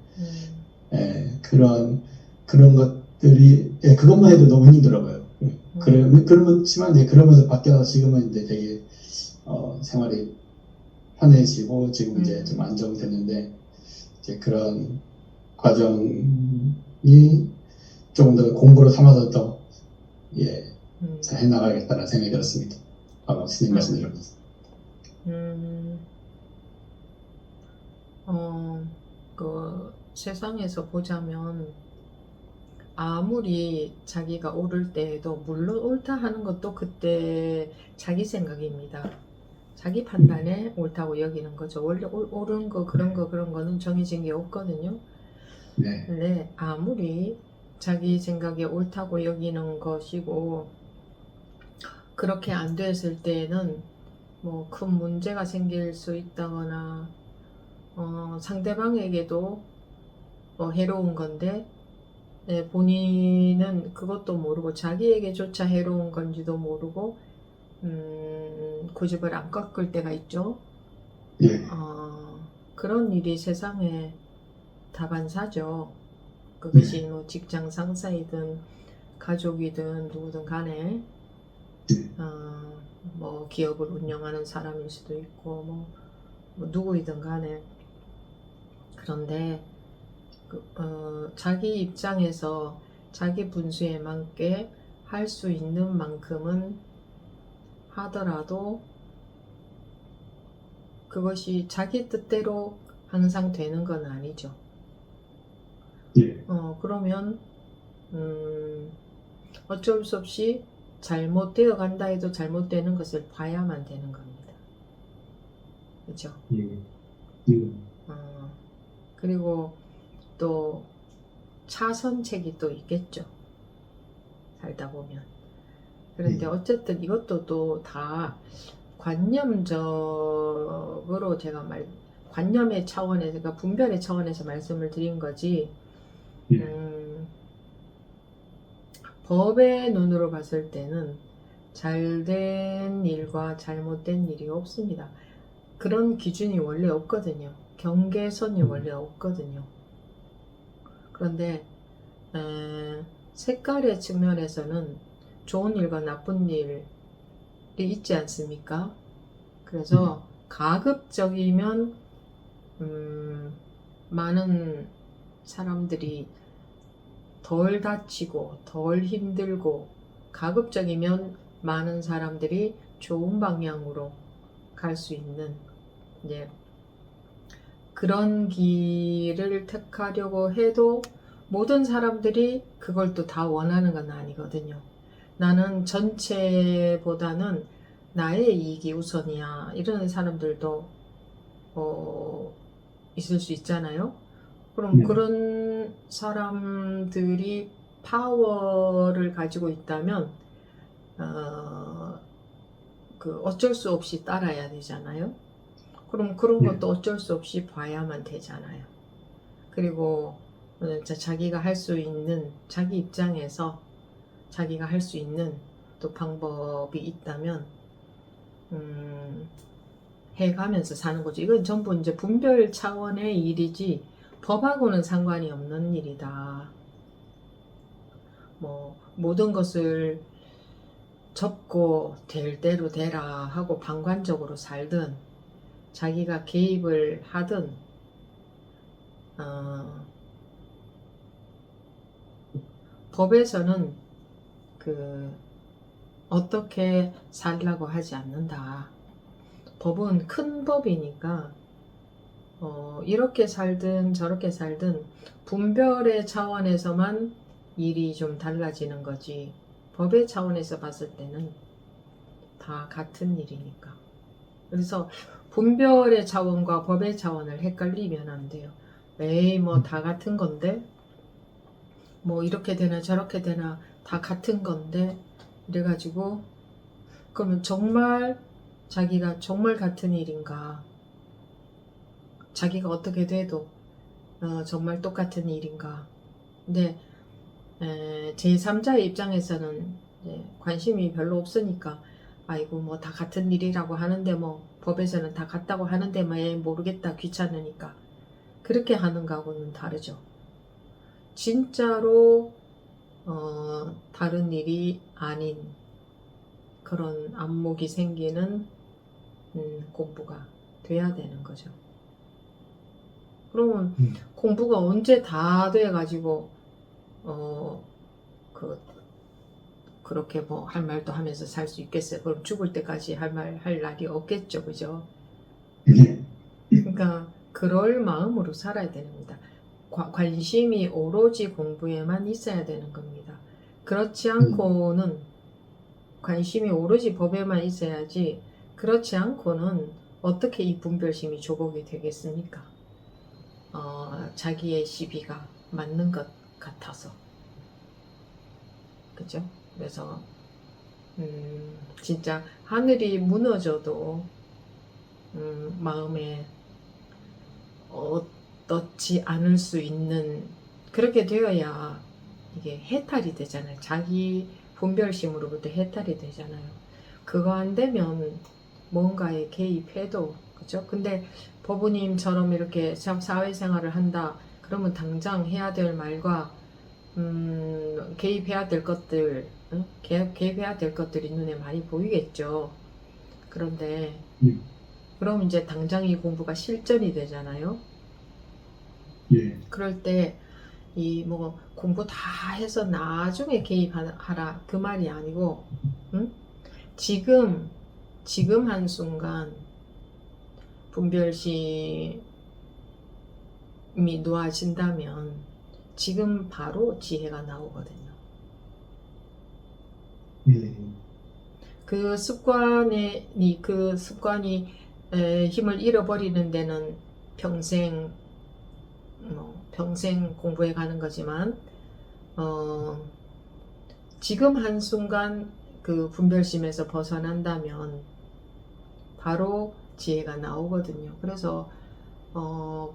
그런 것들이 그것만 해도 너무 힘들더라고요. 그렇지만 이제 그러면서 바뀌어서 지금은 이제 되게 생활이 편해지고 지금 이제 좀 안정됐는데. 이제 그런 과정이 조금 더 공부로 삼아서 더 잘 해나가야겠다는 생각이 들었습니다. 스님 말씀 들으면서. 세상에서 보자면 아무리 자기가 옳을 때에도 물론 옳다 하는 것도 그때 자기 생각입니다. 자기 판단에 옳다고 여기는 거죠. 원래 옳은 거 그런 거는 정해진 게 없거든요. 네. 근데 아무리 자기 생각에 옳다고 여기는 것이고 그렇게 안 됐을 때에는 뭐 큰 문제가 생길 수 있다거나 상대방에게도 해로운 건데 본인은 그것도 모르고 자기에게조차 해로운 건지도 모르고 고집을 안 꺾을 때가 있죠. 예. 그런 일이 세상에 다반사죠. 그것이 뭐 직장 상사이든 가족이든 누구든 간에 뭐 기업을 운영하는 사람일 수도 있고 뭐 누구이든 간에. 그런데 자기 입장에서 자기 분수에 맞게 할 수 있는 만큼은 하더라도 그것이 자기 뜻대로 항상 되는 건 아니죠. 예. 그러면 어쩔 수 없이 잘못되어 간다 해도 잘못되는 것을 봐야만 되는 겁니다. 그죠? 그리고 또 차선책이 또 있겠죠. 살다 보면. 그런데 어쨌든 이것도 또 다 관념적으로 관념의 차원에서, 그러니까 분별의 차원에서 말씀을 드린 거지, 법의 눈으로 봤을 때는 잘된 일과 잘못된 일이 없습니다. 그런 기준이 원래 없거든요. 경계선이 원래 없거든요. 그런데 색깔의 측면에서는 좋은 일과 나쁜 일이 있지 않습니까? 그래서 가급적이면 많은 사람들이 덜 다치고 덜 힘들고 가급적이면 많은 사람들이 좋은 방향으로 갈 수 있는 이제 그런 길을 택하려고 해도 모든 사람들이 그걸 또 다 원하는 건 아니거든요. 나는 전체보다는 나의 이익이 우선이야. 이런 사람들도 있을 수 있잖아요. 그럼 그런 사람들이 파워를 가지고 있다면 어쩔 수 없이 따라야 되잖아요. 그럼 그런 것도 어쩔 수 없이 봐야만 되잖아요. 그리고 자기가 할 수 있는, 자기 입장에서 자기가 할 수 있는 또 방법이 있다면 해가면서 사는 거죠. 이건 전부 이제 분별 차원의 일이지 법하고는 상관이 없는 일이다. 뭐 모든 것을 접고 될 대로 되라 하고 방관적으로 살든 자기가 개입을 하든 법에서는 어떻게 살라고 하지 않는다. 법은 큰 법이니까 이렇게 살든 저렇게 살든 분별의 차원에서만 일이 좀 달라지는 거지 법의 차원에서 봤을 때는 다 같은 일이니까. 그래서 분별의 차원과 법의 차원을 헷갈리면 안 돼요. 에이 뭐 다 같은 건데 뭐 이렇게 되나 저렇게 되나 다 같은 건데 이래가지고 그러면 정말 자기가 정말 같은 일인가, 자기가 어떻게 돼도 정말 똑같은 일인가. 근데 제3자의 입장에서는 관심이 별로 없으니까 아이고 뭐 다 같은 일이라고 하는데 뭐 법에서는 다 같다고 하는데 뭐 모르겠다 귀찮으니까 그렇게 하는 거하고는 다르죠. 진짜로 다른 일이 아닌 그런 안목이 생기는 공부가 돼야 되는 거죠. 그러면 공부가 언제 다 돼가지고 그렇게 뭐 할 말도 하면서 살 수 있겠어요? 그럼 죽을 때까지 할 날이 없겠죠, 그죠? 그러니까 그럴 마음으로 살아야 됩니다. 관심이 오로지 공부에만 있어야 되는 겁니다. 그렇지 않고는 관심이 오로지 법에만 있어야지, 그렇지 않고는 어떻게 이 분별심이 조복이 되겠습니까? 자기의 시비가 맞는 것 같아서. 그죠? 그래서 진짜 하늘이 무너져도 마음에 어떻지 않을 수 있는, 그렇게 되어야 이게 해탈이 되잖아요. 자기 분별심으로부터 해탈이 되잖아요. 그거 안 되면 뭔가에 개입해도, 그죠? 근데 법우님처럼 이렇게 사회생활을 한다 그러면 당장 해야 될 말과 개입해야 될 것들, 응? 개입해야 될 것들이 눈에 많이 보이겠죠. 그런데 그럼 이제 당장 이 공부가 실전이 되잖아요. 예, 그럴 때 이 뭐 공부 다 해서 나중에 개입하라 그 말이 아니고, 응? 지금 한순간 분별심이 놓아진다면 지금 바로 지혜가 나오거든요. 그 습관이 힘을 잃어버리는 데는 평생 공부해 가는 거지만, 지금 한순간 그 분별심에서 벗어난다면 바로 지혜가 나오거든요. 그래서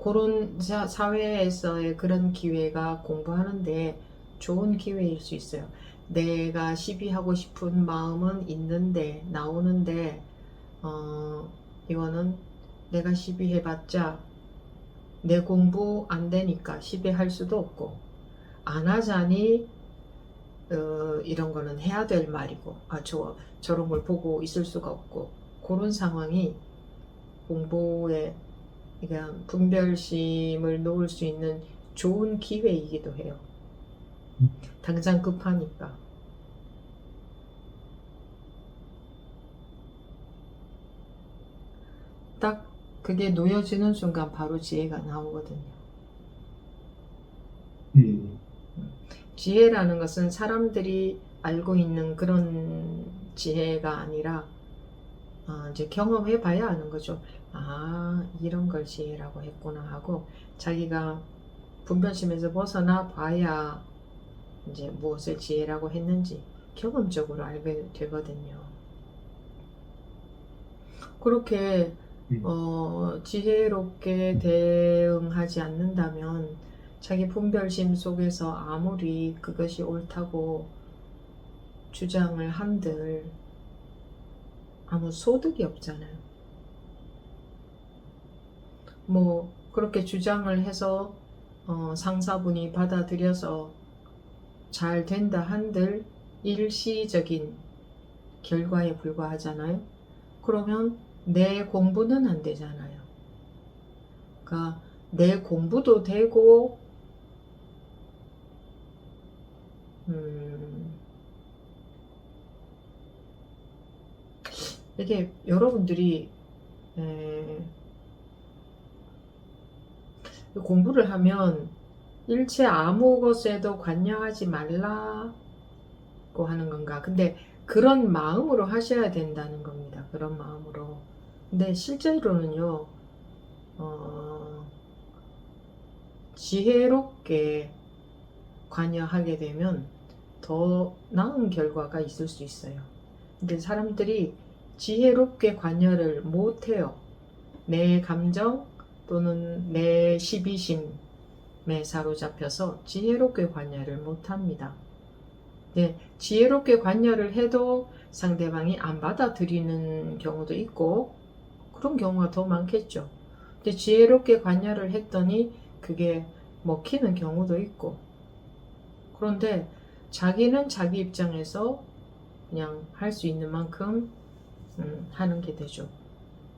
그런 사회에서의 그런 기회가 공부하는데 좋은 기회일 수 있어요. 내가 시비하고 싶은 마음은 있는데 나오는데, 이거는 내가 시비해봤자 내 공부 안 되니까 시비할 수도 없고, 안 하자니 이런 거는 해야 될 말이고, 저런 걸 보고 있을 수가 없고, 그런 상황이 공부에, 그러니까 분별심을 놓을 수 있는 좋은 기회이기도 해요. 당장 급하니까. 딱 그게 놓여지는 순간 바로 지혜가 나오거든요. 지혜라는 것은 사람들이 알고 있는 그런 지혜가 아니라, 이제 경험해 봐야 아는 거죠. 아, 이런 걸 지혜라고 했구나 하고, 자기가 분별심에서 벗어나 봐야 이제 무엇을 지혜라고 했는지 경험적으로 알게 되거든요. 그렇게 지혜롭게 대응하지 않는다면 자기 분별심 속에서 아무리 그것이 옳다고 주장을 한들 아무 소득이 없잖아요. 뭐 그렇게 주장을 해서 상사분이 받아들여서 잘 된다 한들 일시적인 결과에 불과하잖아요. 그러면 내 공부는 안 되잖아요. 그러니까 내 공부도 되고, 이게 여러분들이 공부를 하면 일체 아무 것에도 관여하지 말라고 하는 건가? 근데 그런 마음으로 하셔야 된다는 겁니다. 그런 마음으로. 근데 실제로는요, 지혜롭게 관여하게 되면 더 나은 결과가 있을 수 있어요. 근데 사람들이 지혜롭게 관여를 못해요. 내 감정 또는 내 시비심에 사로잡혀서 지혜롭게 관여를 못합니다. 네, 지혜롭게 관여를 해도 상대방이 안 받아들이는 경우도 있고, 그런 경우가 더 많겠죠. 근데 지혜롭게 관여를 했더니 그게 먹히는 경우도 있고, 그런데 자기는 자기 입장에서 그냥 할 수 있는 만큼 하는 게 되죠.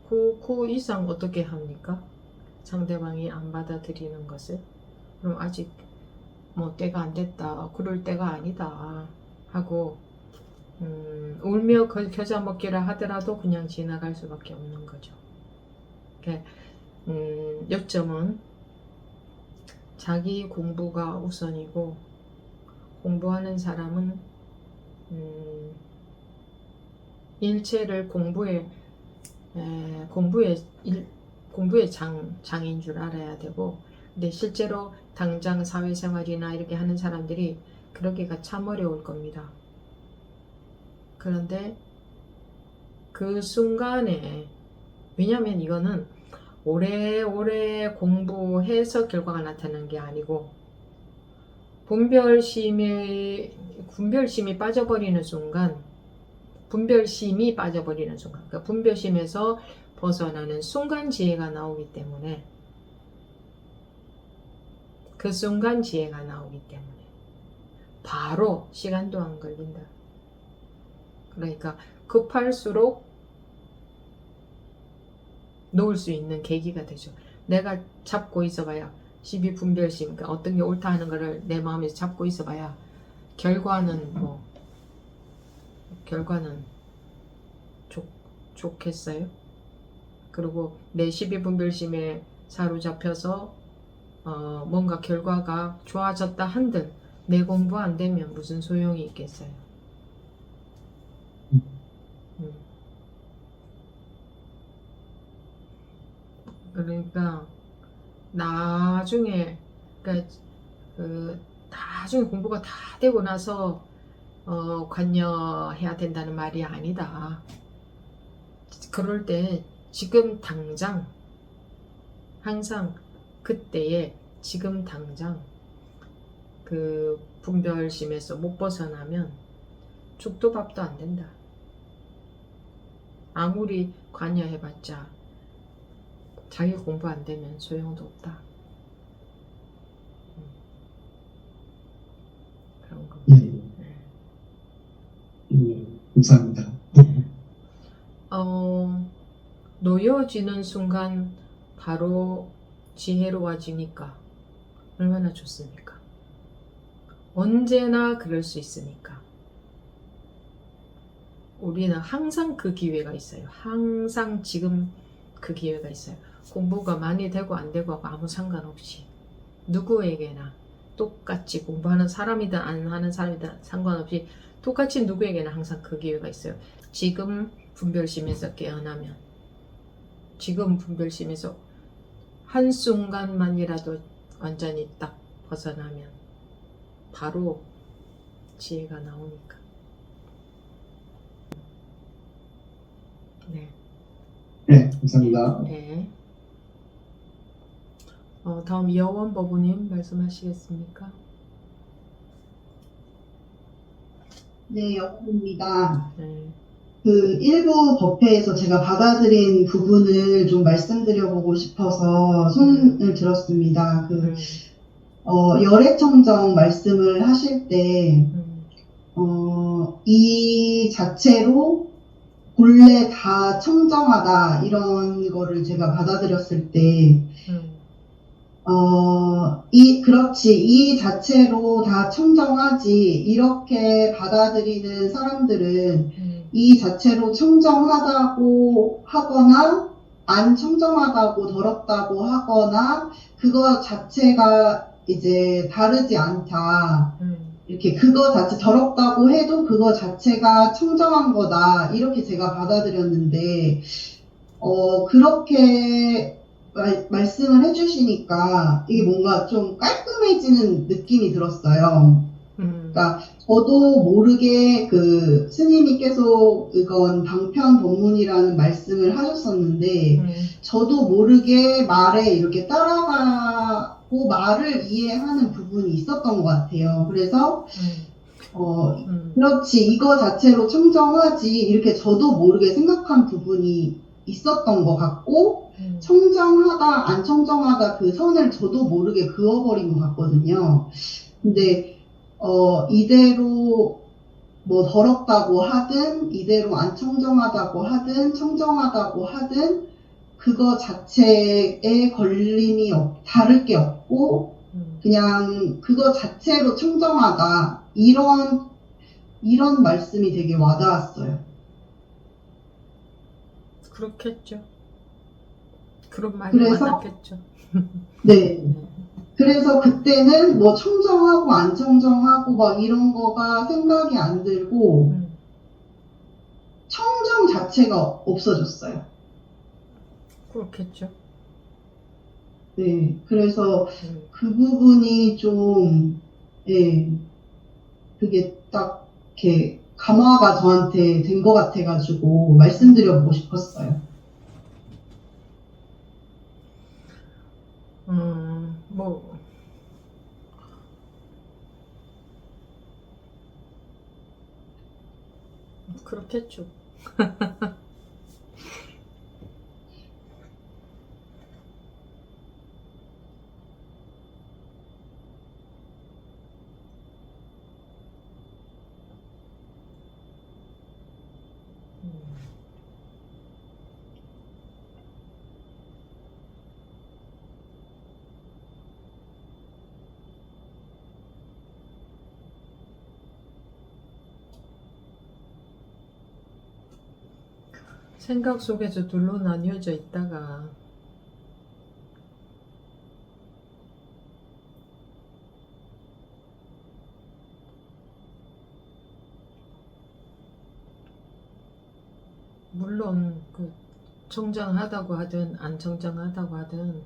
그 이상 어떻게 합니까? 상대방이 안 받아들이는 것을. 그럼 아직 뭐 때가 안 됐다, 그럴 때가 아니다 하고 울며 겨자 먹기라 하더라도 그냥 지나갈 수밖에 없는 거죠. 요점은 자기 공부가 우선이고, 공부하는 사람은 일체를 공부의 장인 줄 알아야 되고, 근데 실제로 당장 사회생활이나 이렇게 하는 사람들이 그러기가 참 어려울 겁니다. 그런데 그 순간에, 왜냐하면 이거는 오래오래 공부해서 결과가 나타나는 게 아니고 분별심이 빠져버리는 순간, 분별심이 빠져버리는 순간, 그러니까 분별심에서 벗어나는 순간 지혜가 나오기 때문에, 그 순간 지혜가 나오기 때문에 바로 시간도 안 걸린다. 그러니까 급할수록 놓을 수 있는 계기가 되죠. 내가 잡고 있어봐야 12분별심, 그러니까 어떤 게 옳다 하는 거를 내 마음에서 잡고 있어봐야 결과는 좋겠어요? 그리고 내 12분별심에 사로잡혀서 뭔가 결과가 좋아졌다 한들 내 공부 안 되면 무슨 소용이 있겠어요? 그러니까 나중에 나중에 공부가 다 되고 나서 관여해야 된다는 말이 아니다. 그럴 때 지금 당장, 항상 그때에 지금 당장 그 분별심에서 못 벗어나면 죽도 밥도 안 된다. 아무리 관여해봤자 자기 공부 안 되면 소용도 없다. 그런 거. 감사합니다. 놓여지는 순간 바로 지혜로워지니까 얼마나 좋습니까? 언제나 그럴 수 있으니까. 우리는 항상 그 기회가 있어요. 항상 지금 그 기회가 있어요. 공부가 많이 되고 안 되고 아무 상관없이 누구에게나 똑같이 공부하는 사람이든 안 하는 사람이든 상관없이 똑같이 누구에게나 항상 그 기회가 있어요. 지금 분별심에서 깨어나면, 지금 분별심에서 한순간만이라도 완전히 딱 벗어나면 바로 지혜가 나오니까. 네. 네, 감사합니다. 네. 다음 여원법우님 말씀하시겠습니까? 네, 여러분입니다. 네. 그 일부 법회에서 제가 받아들인 부분을 좀 말씀드려보고 싶어서 손을 들었습니다. 열애청정 말씀을 하실 때, 이 자체로 본래 다 청정하다, 이런 거를 제가 받아들였을 때, 그렇지, 이 자체로 다 청정하지, 이렇게 받아들이는 사람들은 이 자체로 청정하다고 하거나, 안 청정하다고 더럽다고 하거나, 그거 자체가 이제 다르지 않다. 이렇게 그거 자체 더럽다고 해도 그거 자체가 청정한 거다. 이렇게 제가 받아들였는데, 그렇게 말씀을 해주시니까 이게 뭔가 좀 깔끔해지는 느낌이 들었어요. 그러니까 저도 모르게 그 스님이 계속 이건 방편법문이라는 말씀을 하셨었는데 저도 모르게 말에 이렇게 따라가고 말을 이해하는 부분이 있었던 것 같아요. 그래서 그렇지, 이거 자체로 청정하지, 이렇게 저도 모르게 생각한 부분이 있었던 것 같고, 청정하다, 안 청정하다 그 선을 저도 모르게 그어버린 것 같거든요. 근데, 이대로 뭐 더럽다고 하든, 이대로 안 청정하다고 하든, 청정하다고 하든, 그거 자체에 걸림이 다를 게 없고, 그냥 그거 자체로 청정하다, 이런 말씀이 되게 와닿았어요. 그렇겠죠. 그런 말이 그래서, 많았겠죠. 네. 그래서 그때는 뭐 청정하고 안 청정하고 막 이런 거가 생각이 안 들고, 청정 자체가 없어졌어요. 그렇겠죠. 네, 그래서 음, 그 부분이 좀, 예, 그게 딱 이렇게 감화가 저한테 된 것 같아가지고 말씀드려보고 싶었어요. 뭐, 그렇겠죠. 음. 생각 속에서 둘로 나뉘어져 있다가 물론 그 청정하다고 하든 안 청정하다고 하든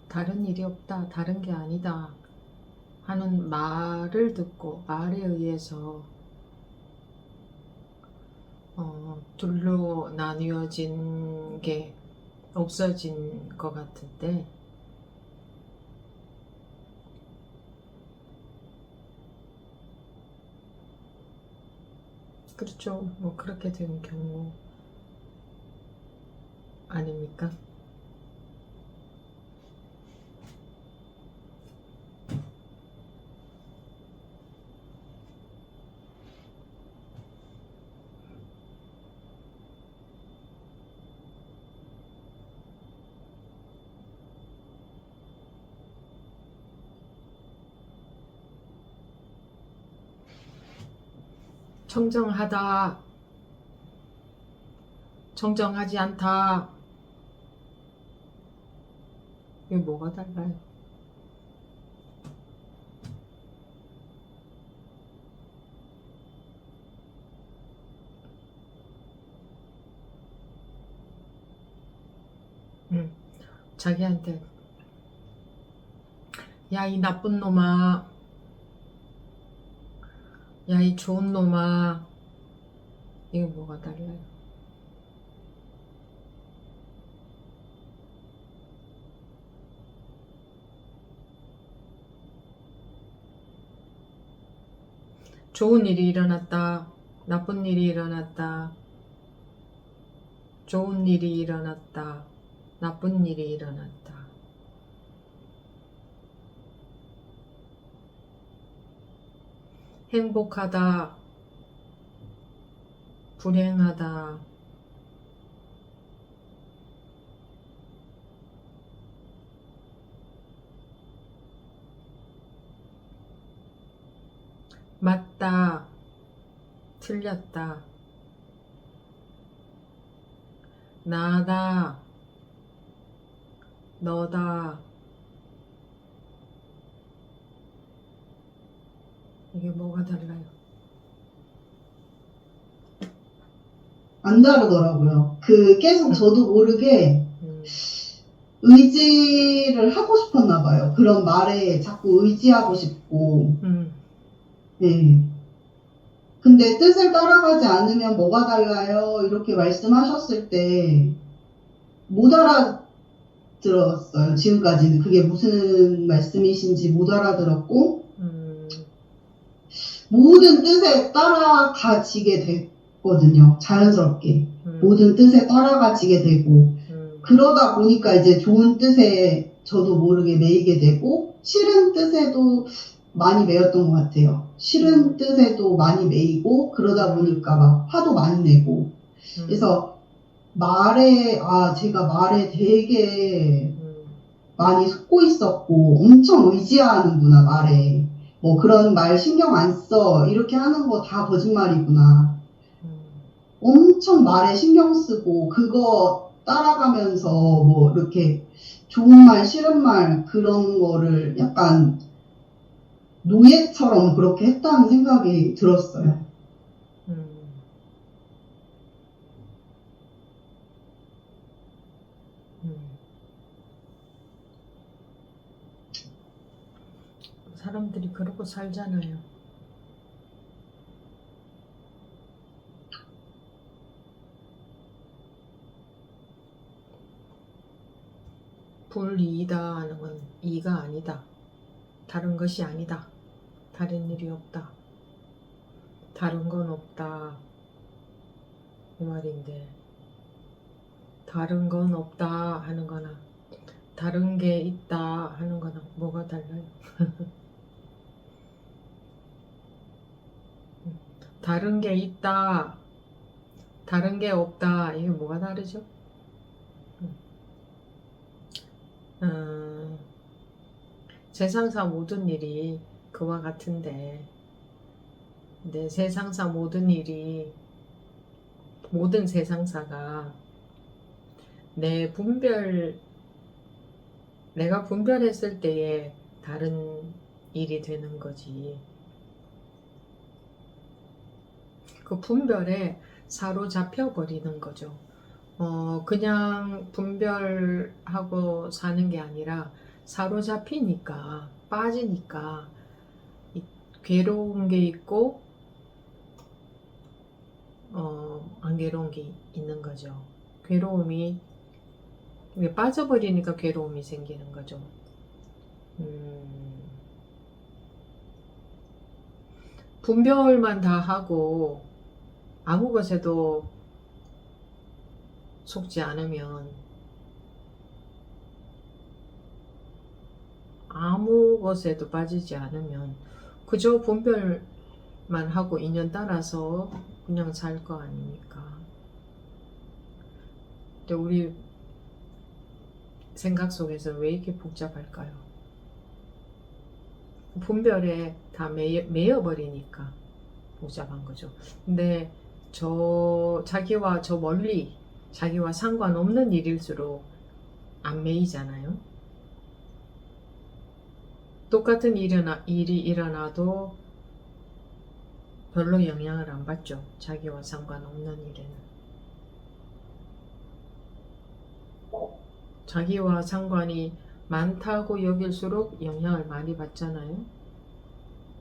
다른 일이 없다, 다른 게 아니다 하는 말을 듣고 말에 의해서 둘로 나뉘어진 게 없어진 것 같은데, 그렇죠. 뭐 그렇게 된 경우 아닙니까? 청정하다, 청정하지 않다, 이게 뭐가 달라요? 자기한테 야, 이 나쁜 놈아, 야, 이 좋은 놈아, 이게 뭐가 달라요? 좋은 일이 일어났다, 나쁜 일이 일어났다, 좋은 일이 일어났다, 나쁜 일이 일어났다. 행복하다, 불행하다, 맞다, 틀렸다, 나다, 너다, 이게 뭐가 달라요? 안 다르더라고요. 계속 저도 모르게 음, 의지를 하고 싶었나 봐요. 그런 말에 자꾸 의지하고 싶고, 음, 네. 근데 뜻을 따라가지 않으면 뭐가 달라요? 이렇게 말씀하셨을 때 못 알아들었어요. 지금까지는 그게 무슨 말씀이신지 못 알아들었고, 음, 모든 뜻에 따라가지게 됐거든요. 자연스럽게. 음, 모든 뜻에 따라가지게 되고, 음, 그러다 보니까 이제 좋은 뜻에 저도 모르게 매이게 되고, 싫은 뜻에도 많이 매였던 것 같아요. 싫은 뜻에도 많이 매이고, 그러다 보니까 막 화도 많이 내고. 그래서 제가 말에 되게 많이 속고 있었고, 엄청 의지하는구나, 말에. 뭐 그런 말 신경 안 써. 이렇게 하는 거 다 거짓말이구나. 엄청 말에 신경 쓰고, 그거 따라가면서 뭐 이렇게 좋은 말, 싫은 말, 그런 거를 약간 노예처럼 그렇게 했다는 생각이 들었어요. 음. 음. 사람들이 그러고 살잖아요. 불이이다 하는 건 이가 아니다. 다른 것이 아니다. 다른 일이 없다. 다른 건 없다. 이 말인데, 다른 건 없다 하는 거나 다른 게 있다 하는 거나 뭐가 달라요? 다른 게 있다, 다른 게 없다, 이게 뭐가 다르죠? 세상사 모든 일이 그와 같은데, 근데 세상사 모든 일이, 모든 세상사가 내가 분별했을 때에 다른 일이 되는 거지. 그 분별에 사로잡혀 버리는 거죠. 그냥 분별하고 사는 게 아니라 사로잡히니까, 빠지니까 괴로운 게 있고 안 괴로운 게 있는 거죠. 괴로움이 빠져버리니까 괴로움이 생기는 거죠. 분별만 다 하고 아무 것에도 속지 않으면, 아무 것에도 빠지지 않으면 그저 분별만 하고 인연 따라서 그냥 살 거 아닙니까? 근데 우리 생각 속에서 왜 이렇게 복잡할까요? 분별에 다 매여버리니까 복잡한 거죠. 근데 자기와 저 멀리, 자기와 상관없는 일일수록 안 매이잖아요. 똑같은 일이 일어나도 별로 영향을 안 받죠. 자기와 상관없는 일에는. 자기와 상관이 많다고 여길수록 영향을 많이 받잖아요.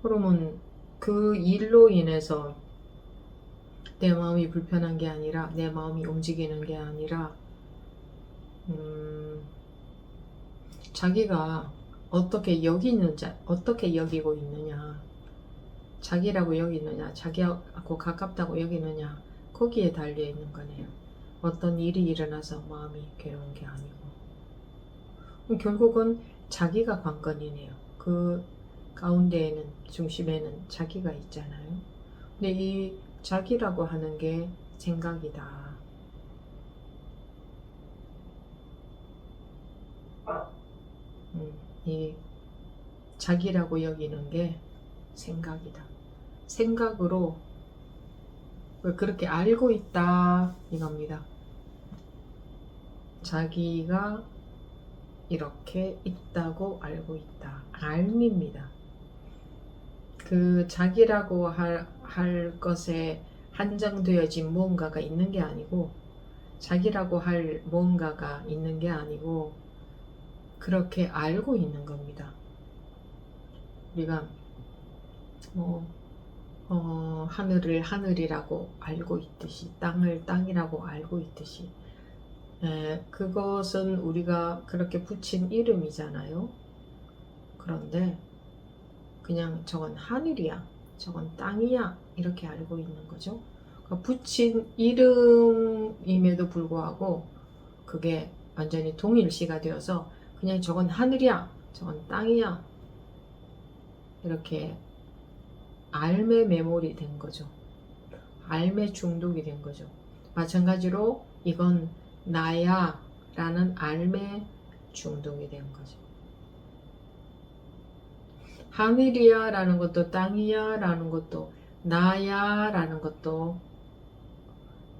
그러면 그 일로 인해서 내 마음이 불편한 게 아니라, 내 마음이 움직이는 게 아니라, 자기가 어떻게 여기고 있느냐, 자기라고 여기느냐, 자기하고 가깝다고 여기느냐, 거기에 달려 있는 거네요. 어떤 일이 일어나서 마음이 괴로운 게 아니고. 결국은 자기가 관건이네요. 그 가운데에는, 중심에는 자기가 있잖아요. 근데 이 자기라고 하는 게 생각이다. 이 자기라고 여기는 게 생각이다. 생각으로 그렇게 알고 있다, 이겁니다. 자기가 이렇게 있다고 알고 있다. 알입니다. 그 자기라고 할 것에 한정되어진 무언가가 있는 게 아니고, 자기라고 할 무언가가 있는 게 아니고, 그렇게 알고 있는 겁니다. 우리가 하늘을 하늘이라고 알고 있듯이, 땅을 땅이라고 알고 있듯이, 그것은 우리가 그렇게 붙인 이름이잖아요. 그런데 그냥 저건 하늘이야, 저건 땅이야, 이렇게 알고 있는 거죠. 그러니까 붙인 이름임에도 불구하고 그게 완전히 동일시가 되어서 그냥 저건 하늘이야, 저건 땅이야, 이렇게 알매 매몰이 된 거죠. 알매 중독이 된 거죠. 마찬가지로 이건 나야 라는 알매 중독이 된 거죠. 하늘이야 라는 것도, 땅이야 라는 것도, 나야 라는 것도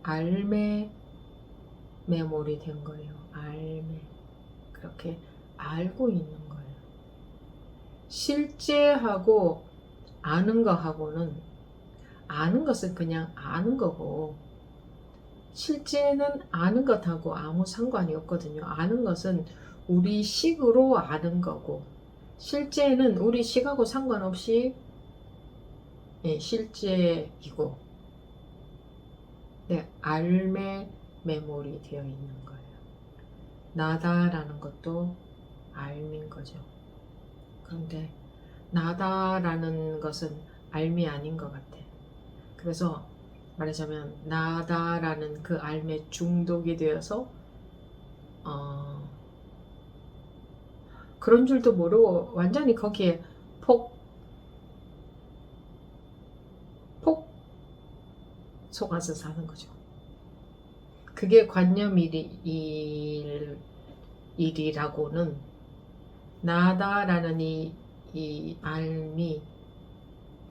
알매 매몰이 된 거예요. 알매. 그렇게 알고 있는 거예요. 실제하고 아는 거하고는, 아는 것은 그냥 아는 거고, 실제는 아는 것하고 아무 상관이 없거든요. 아는 것은 우리 식으로 아는 거고, 실제는 우리 시하고 상관없이 실제이고 알매 메모리 되어 있는 거예요. 나다라는 것도 알민 거죠. 그런데 나다라는 것은 알미 아닌 것 같아. 그래서 말하자면 나다라는 그 알매 중독이 되어서 그런 줄도 모르고 완전히 거기에 폭 속아서 사는 거죠. 그게 관념일이라고는 나다라는 이 알미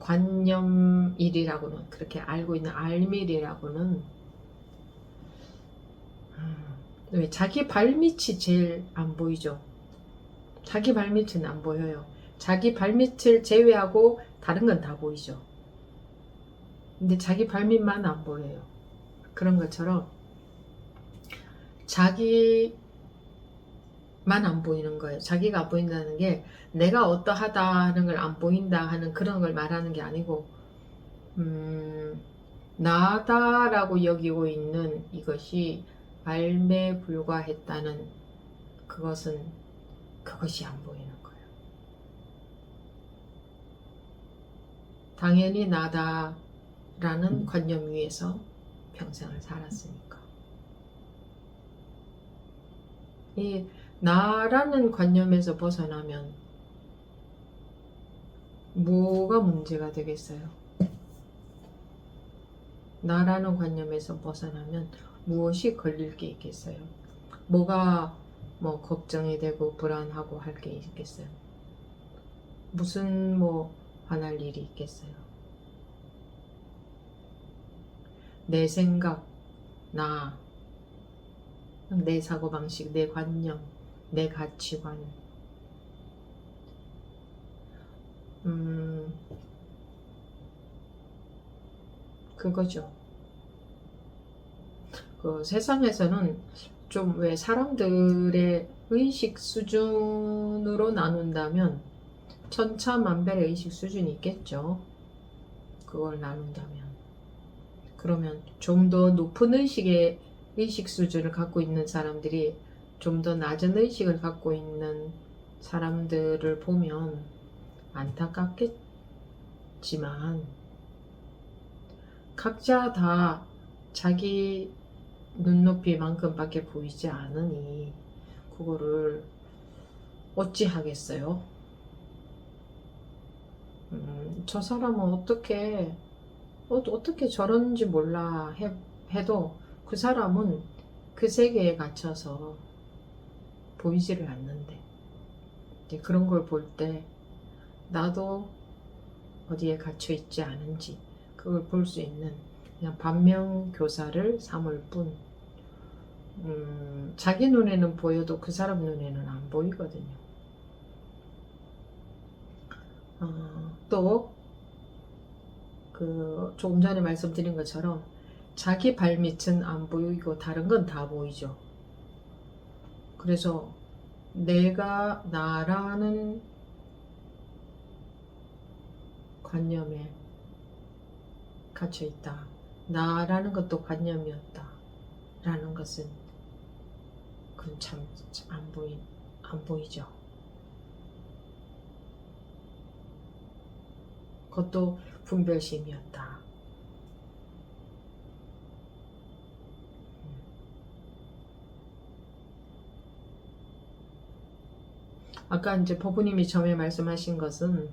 관념일이라고는 그렇게 알고 있는 알밀이라고는 왜 자기 발밑이 제일 안 보이죠. 자기 발밑은 안 보여요. 자기 발밑을 제외하고 다른 건 다 보이죠. 근데 자기 발밑만 안 보여요. 그런 것처럼 자기만 안 보이는 거예요. 자기가 안 보인다는 게 내가 어떠하다는 걸 안 보인다 하는 그런 걸 말하는 게 아니고 나다라고 여기고 있는 이것이 알매 불과했다는 그것이 안 보이는 거예요. 당연히 나다라는 관념 위에서 평생을 살았으니까. 이 나라는 관념에서 벗어나면 뭐가 문제가 되겠어요? 나라는 관념에서 벗어나면 무엇이 걸릴 게 있겠어요? 뭐가 걱정이 되고 불안하고 할 게 있겠어요? 무슨 화날 일이 있겠어요? 내 생각, 내 사고방식, 내 관념, 내 가치관 그거죠. 그 세상에서는 좀 왜 사람들의 의식 수준으로 나눈다면 천차만별의 의식 수준이 있겠죠. 그걸 나눈다면 그러면 좀 더 높은 의식 수준을 갖고 있는 사람들이 좀 더 낮은 의식을 갖고 있는 사람들을 보면 안타깝겠지만 각자 다 자기 눈높이만큼밖에 보이지 않으니 그거를 어찌 하겠어요? 저 사람은 어떻게 저런지 몰라 해도 그 사람은 그 세계에 갇혀서 보이지를 않는데 이제 그런 걸 볼 때 나도 어디에 갇혀 있지 않은지 그걸 볼 수 있는 그냥 반면교사를 삼을 뿐 자기 눈에는 보여도 그 사람 눈에는 안 보이거든요. 또 조금 전에 말씀드린 것처럼 자기 발밑은 안 보이고 다른 건 다 보이죠. 그래서 내가 나라는 관념에 갇혀 있다. 나라는 것도 관념이었다. 라는 것은 그건 참 안 보이죠. 그것도 분별심이었다. 아까 이제 법부님이 처음에 말씀하신 것은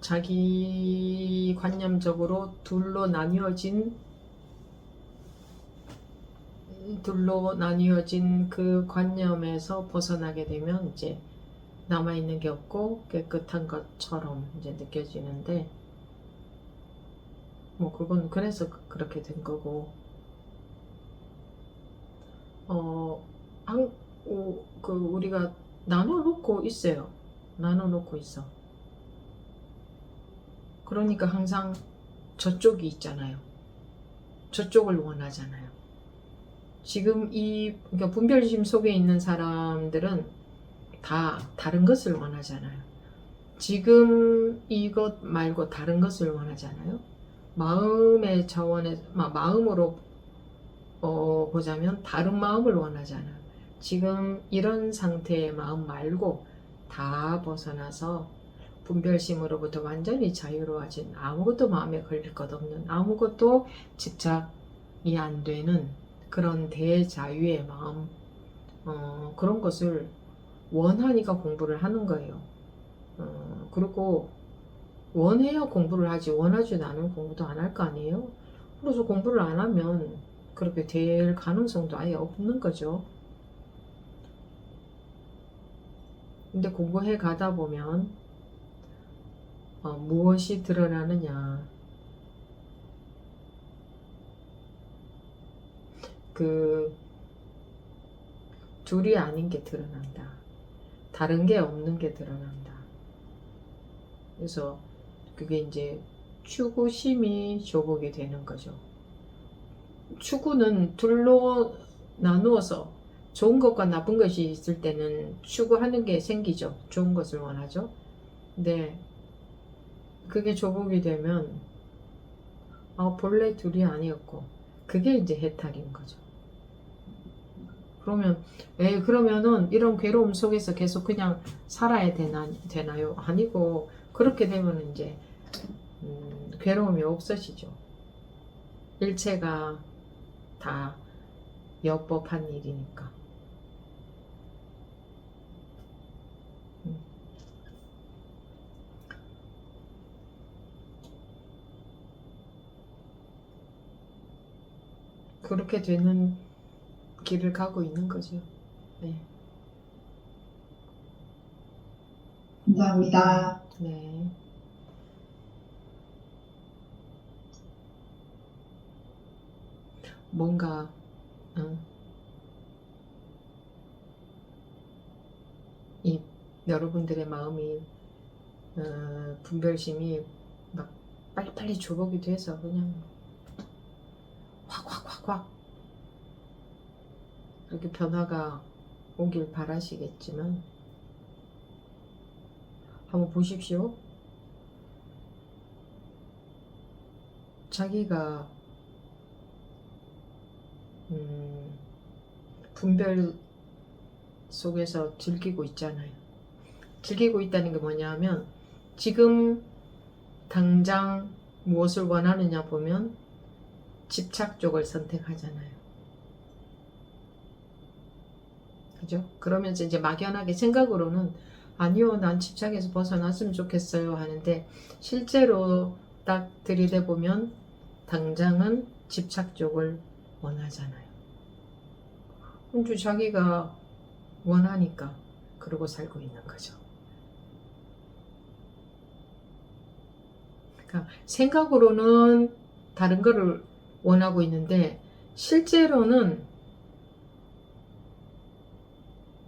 자기 관념적으로 둘로 나뉘어진 그 관념에서 벗어나게 되면 이제 남아있는 게 없고 깨끗한 것처럼 이제 느껴지는데 그건 그래서 그렇게 된 거고 우리가 나눠놓고 있어요. 나눠놓고 있어. 그러니까 항상 저쪽이 있잖아요. 저쪽을 원하잖아요. 지금 그러니까 분별심 속에 있는 사람들은 다 다른 것을 원하잖아요. 지금 이것 말고 다른 것을 원하잖아요. 마음의 차원에 마음으로 보자면 다른 마음을 원하잖아요. 지금 이런 상태의 마음 말고 다 벗어나서 분별심으로부터 완전히 자유로워진, 아무것도 마음에 걸릴 것 없는, 아무것도 집착이 안 되는 그런 대자유의 마음, 그런 것을 원하니까 공부를 하는 거예요. 그리고 원해야 공부를 하지, 원하지 않으면 공부도 안 할 거 아니에요. 그래서 공부를 안 하면 그렇게 될 가능성도 아예 없는 거죠. 근데 공부해 가다 보면 무엇이 드러나느냐, 그 둘이 아닌 게 드러난다. 다른 게 없는 게 드러난다. 그래서 그게 이제 추구심이 조복이 되는 거죠. 추구는 둘로 나누어서 좋은 것과 나쁜 것이 있을 때는 추구하는 게 생기죠. 좋은 것을 원하죠. 근데 그게 조복이 되면 본래 둘이 아니었고, 그게 이제 해탈인 거죠. 그러면은 이런 괴로움 속에서 계속 그냥 살아야 되나요? 아니고, 그렇게 되면 이제 괴로움이 없어지죠. 일체가 다 역법한 일이니까. 그렇게 되는 길을 가고 있는 거죠. 네. 감사합니다. 네. 뭔가 이 여러분들의 마음이 분별심이 막 빨리빨리 조복이 돼서 그냥 확 그렇게 변화가 오길 바라시겠지만, 한번 보십시오. 자기가 분별 속에서 즐기고 있잖아요. 즐기고 있다는 게 뭐냐 하면, 지금 당장 무엇을 원하느냐 보면 집착 쪽을 선택하잖아요. 그죠? 그러면서 이제 막연하게 생각으로는 아니요, 난 집착에서 벗어났으면 좋겠어요 하는데, 실제로 딱 들이대 보면 당장은 집착 쪽을 원하잖아요. 근데 자기가 원하니까 그러고 살고 있는 거죠. 그러니까 생각으로는 다른 거를 원하고 있는데, 실제로는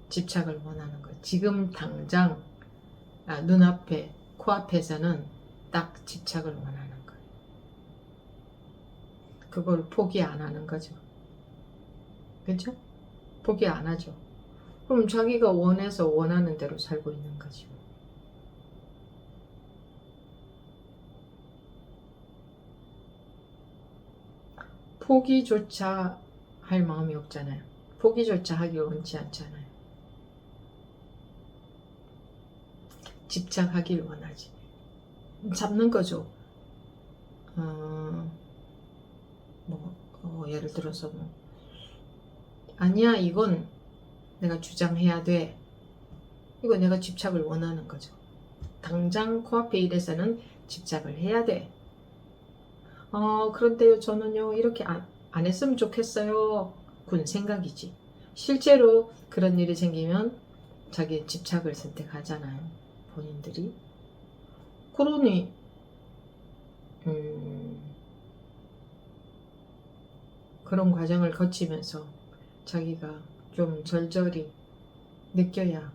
집착을 원하는 거예요. 지금 당장 눈앞에, 코앞에서는 딱 집착을 원하는 거예요. 그걸 포기 안 하는 거죠. 그렇죠? 포기 안 하죠. 그럼 자기가 원해서 원하는 대로 살고 있는 거죠. 포기조차 할 마음이 없잖아요. 포기조차 하기 원치 않잖아요. 집착하길 원하지. 잡는 거죠. 예를 들어서 아니야, 이건 내가 주장해야 돼. 이거 내가 집착을 원하는 거죠. 당장 코앞에 이래서는 집착을 해야 돼. 그런데요, 저는요, 이렇게 안 했으면 좋겠어요. 군 생각이지. 실제로 그런 일이 생기면 자기 집착을 선택하잖아요. 본인들이. 그러니 그런 과정을 거치면서 자기가 좀 절절히 느껴야,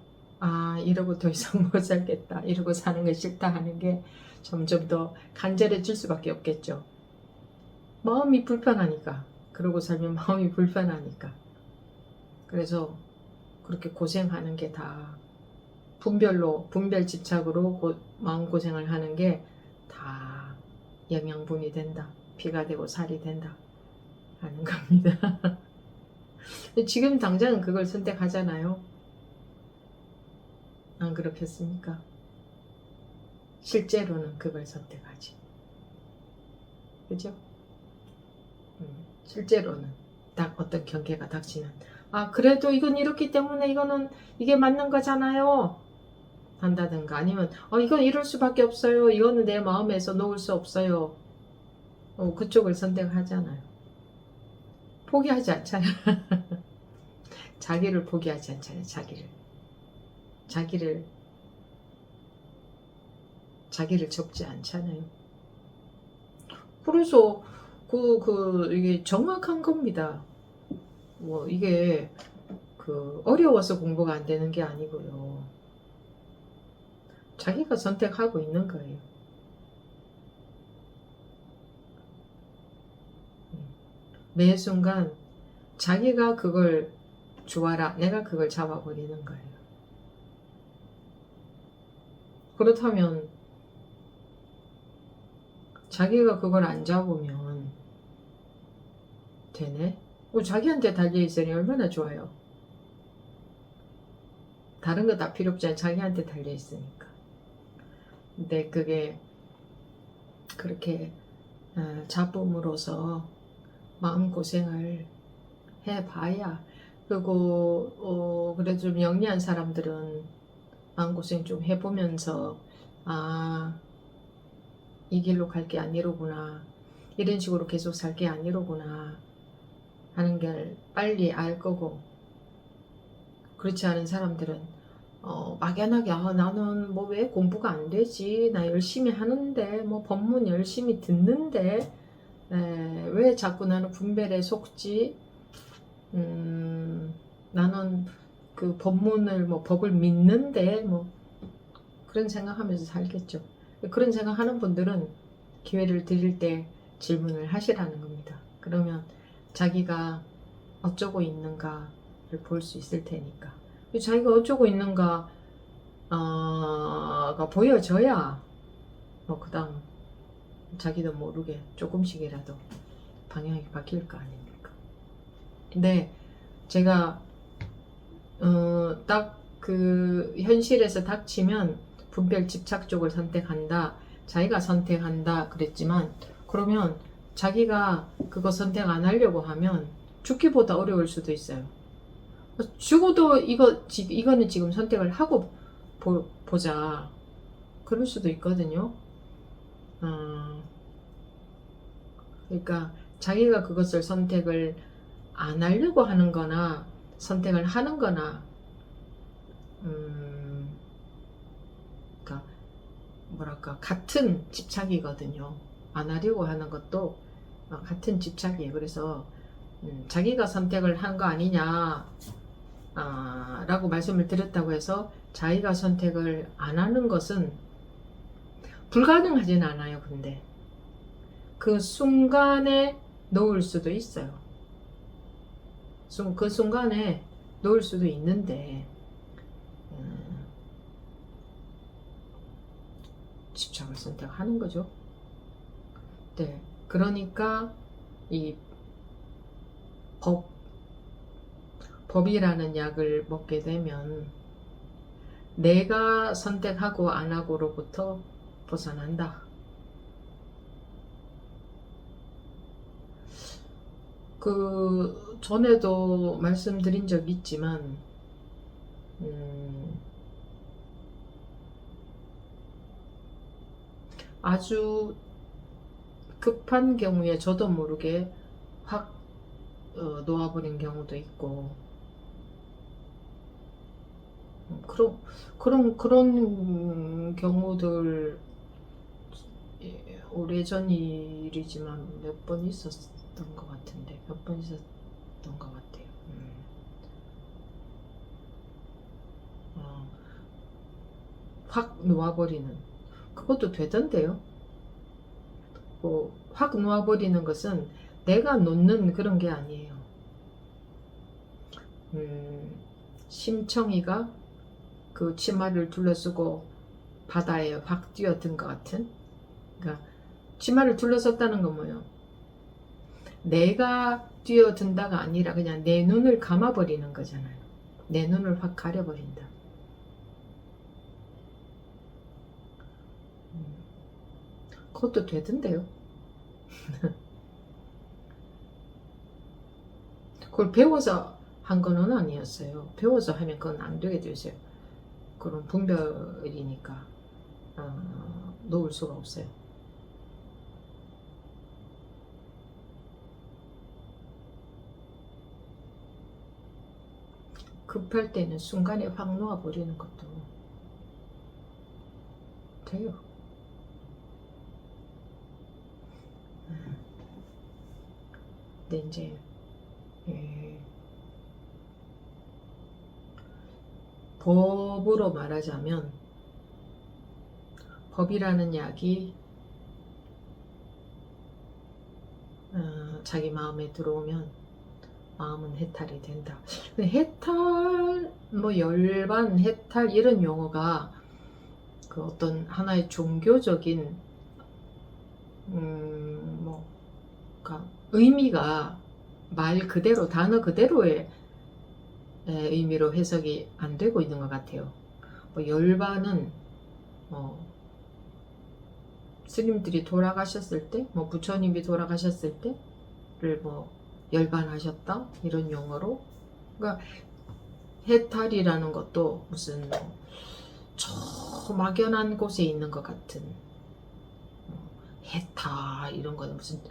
이러고 더 이상 못 살겠다, 이러고 사는 게 싫다 하는 게 점점 더 간절해질 수밖에 없겠죠. 마음이 불편하니까. 그러고 살면 마음이 불편하니까. 그래서 그렇게 고생하는 게 다 분별 집착으로 마음고생을 하는 게 다 영양분이 된다. 피가 되고 살이 된다. 하는 겁니다. 지금 당장은 그걸 선택하잖아요. 안 그렇겠습니까? 실제로는 그걸 선택하지. 그죠? 실제로는 딱 어떤 경계가 닥치면 그래도 이건 이렇기 때문에 이게 맞는 거잖아요. 한다든가 아니면 이건 이럴 수밖에 없어요. 이거는 내 마음에서 놓을 수 없어요. 그쪽을 선택하잖아요. 포기하지 않잖아요. 자기를 포기하지 않잖아요. 자기를 접지 않잖아요. 그래서 이게 정확한 겁니다. 뭐 이게 어려워서 공부가 안 되는 게 아니고요. 자기가 선택하고 있는 거예요. 매 순간 자기가 그걸 좋아라, 내가 그걸 잡아버리는 거예요. 그렇다면 자기가 그걸 안 잡으면 되네? 자기한테 달려있으니 얼마나 좋아요. 다른 거 다 필요 없잖아요. 자기한테 달려있으니까. 근데 그게 그렇게 잡음으로써 마음고생을 해봐야, 그리고 그래도 좀 영리한 사람들은 마음고생 좀 해보면서 이 길로 갈 게 아니로구나, 이런 식으로 계속 살 게 아니로구나 하는 걸 빨리 알 거고, 그렇지 않은 사람들은 막연하게 나는 뭐 왜 공부가 안 되지, 나 열심히 하는데, 뭐 법문 열심히 듣는데 왜 자꾸 나는 분별에 속지, 나는 그 법문을 법을 믿는데 그런 생각하면서 살겠죠. 그런 생각하는 분들은 기회를 드릴 때 질문을 하시라는 겁니다. 그러면 자기가 어쩌고 있는가를 볼 수 있을 테니까. 자기가 어쩌고 있는가가 보여져야 그 다음 자기도 모르게 조금씩이라도 방향이 바뀔 거 아닙니까? 근데 제가 딱 현실에서 닥치면 분별 집착 쪽을 선택한다, 자기가 선택한다 그랬지만, 그러면 자기가 그거 선택 안 하려고 하면 죽기보다 어려울 수도 있어요. 죽어도 이거는 지금 선택을 하고 보자, 그럴 수도 있거든요. 그러니까 자기가 그것을 선택을 안 하려고 하는 거나 선택을 하는 거나, 그러니까 같은 집착이거든요. 안 하려고 하는 것도 같은 집착이에요. 그래서 자기가 선택을 한 거 아니냐 라고 말씀을 드렸다고 해서 자기가 선택을 안 하는 것은 불가능하진 않아요. 근데 그 순간에 놓을 수도 있어요. 그 순간에 놓을 수도 있는데 집착을 선택하는 거죠. 네, 그러니까 이 법이라는 약을 먹게 되면 내가 선택하고 안 하고로부터 벗어난다. 전에도 말씀드린 적 있지만 아주 급한 경우에 저도 모르게 확 놓아버린 경우도 있고, 그런 경우들 오래전 일이지만 몇 번 있었던 것 같은데, 몇 번 있었던 것 같아요. 확 놓아버리는, 그것도 되던데요. 확 놓아버리는 것은 내가 놓는 그런 게 아니에요. 심청이가 그 치마를 둘러쓰고 바다에 박 뛰어든 것 같은, 그러니까 치마를 둘러섰다는 건 뭐예요? 내가 뛰어든다가 아니라 그냥 내 눈을 감아버리는 거잖아요. 내 눈을 확 가려버린다. 그것도 되던데요. 그걸 배워서 한 거는 아니었어요. 배워서 하면 그건 안 되게 되세요. 그런 분별이니까 놓을 수가 없어요. 급할 때는 순간에 확 놓아버리는 것도 돼요. 근데 이제 법으로 말하자면, 법이라는 약이 자기 마음에 들어오면 마음은 해탈이 된다. 근데 해탈, 뭐 열반, 해탈 이런 용어가 그 어떤 하나의 종교적인 뭐 그러니까 의미가 말 그대로, 단어 그대로의 의미로 해석이 안 되고 있는 것 같아요. 뭐 열반은 스님들이 돌아가셨을 때, 뭐 부처님이 돌아가셨을 때를 뭐 열반하셨다 이런 용어로, 그러니까 해탈이라는 것도 무슨 저 막연한 곳에 있는 것 같은 해탈 이런 거는 무슨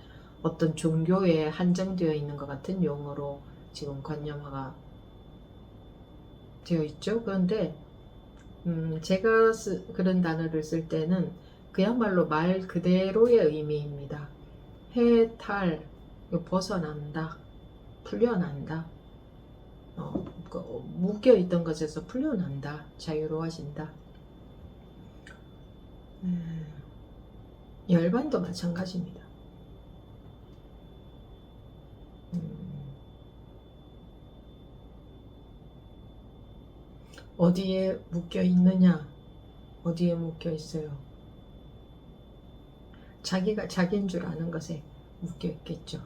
어떤 종교에 한정되어 있는 것 같은 용어로 지금 관념화가 되어 있죠. 그런데 제가 그런 단어를 쓸 때는 그야말로 말 그대로의 의미입니다. 해탈, 벗어난다, 풀려난다, 묶여있던 것에서 풀려난다, 자유로워진다. 열반도 마찬가지입니다. 어디에 묶여 있느냐? 어디에 묶여 있어요? 자기가 자기인 줄 아는 것에 묶여 있겠죠.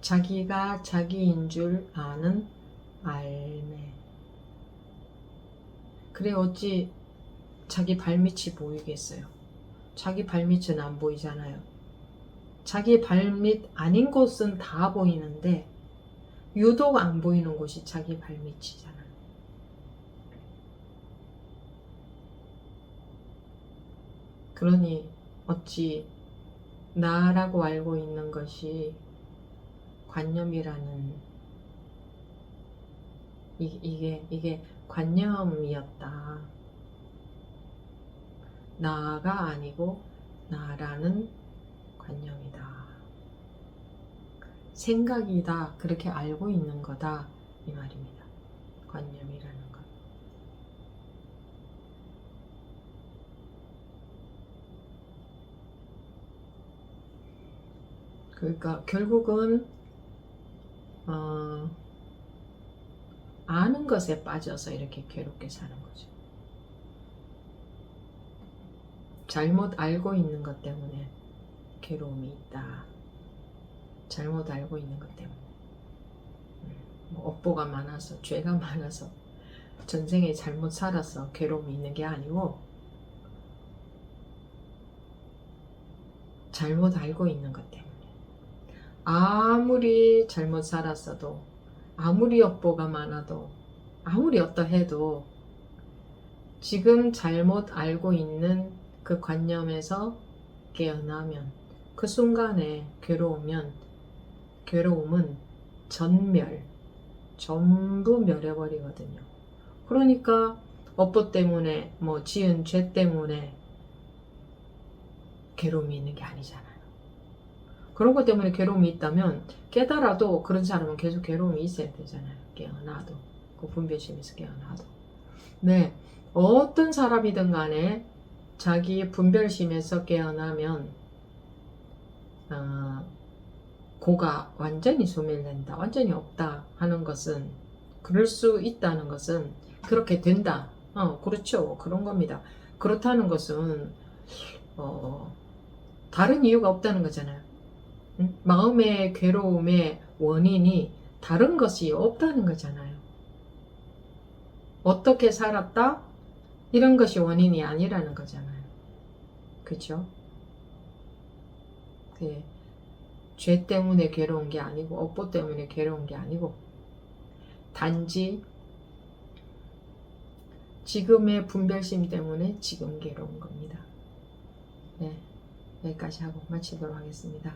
자기가 자기인 줄 아는 알매. 그래 어찌 자기 발밑이 보이겠어요? 자기 발밑은 안 보이잖아요. 자기 발밑 아닌 곳은 다 보이는데 유독 안 보이는 곳이 자기 발밑이잖아요. 그러니 어찌 나라고 알고 있는 것이 관념이라는 이게 관념이었다. 나가 아니고 나라는 관념이다. 생각이다. 그렇게 알고 있는 거다. 이 말입니다. 관념이라는 것. 그러니까 결국은 아는 것에 빠져서 이렇게 괴롭게 사는 거죠. 잘못 알고 있는 것 때문에 괴로움이 있다. 잘못 알고 있는 것 때문에 뭐 업보가 많아서, 죄가 많아서, 전생에 잘못 살아서 괴로움이 있는 게 아니고 잘못 알고 있는 것 때문에. 아무리 잘못 살았어도, 아무리 업보가 많아도, 아무리 어떠해도 지금 잘못 알고 있는 그 관념에서 깨어나면 그 순간에 괴로움은 전멸, 전부 멸해버리거든요. 그러니까 업보 때문에, 뭐 지은 죄 때문에 괴로움이 있는 게 아니잖아요. 그런 것 때문에 괴로움이 있다면 깨달아도 그런 사람은 계속 괴로움이 있어야 되잖아요. 깨어나도, 그 분별심에서 깨어나도. 네, 어떤 사람이든 간에 자기 분별심에서 깨어나면 고가 완전히 소멸된다, 완전히 없다 하는 것은, 그럴 수 있다는 것은 그렇게 된다. 그렇죠. 그런 겁니다. 그렇다는 것은 다른 이유가 없다는 거잖아요. 응? 마음의 괴로움의 원인이 다른 것이 없다는 거잖아요. 어떻게 살았다? 이런 것이 원인이 아니라는 거잖아요. 그죠? 죄 때문에 괴로운 게 아니고, 업보 때문에 괴로운 게 아니고, 단지 지금의 분별심 때문에 지금 괴로운 겁니다. 네, 여기까지 하고 마치도록 하겠습니다.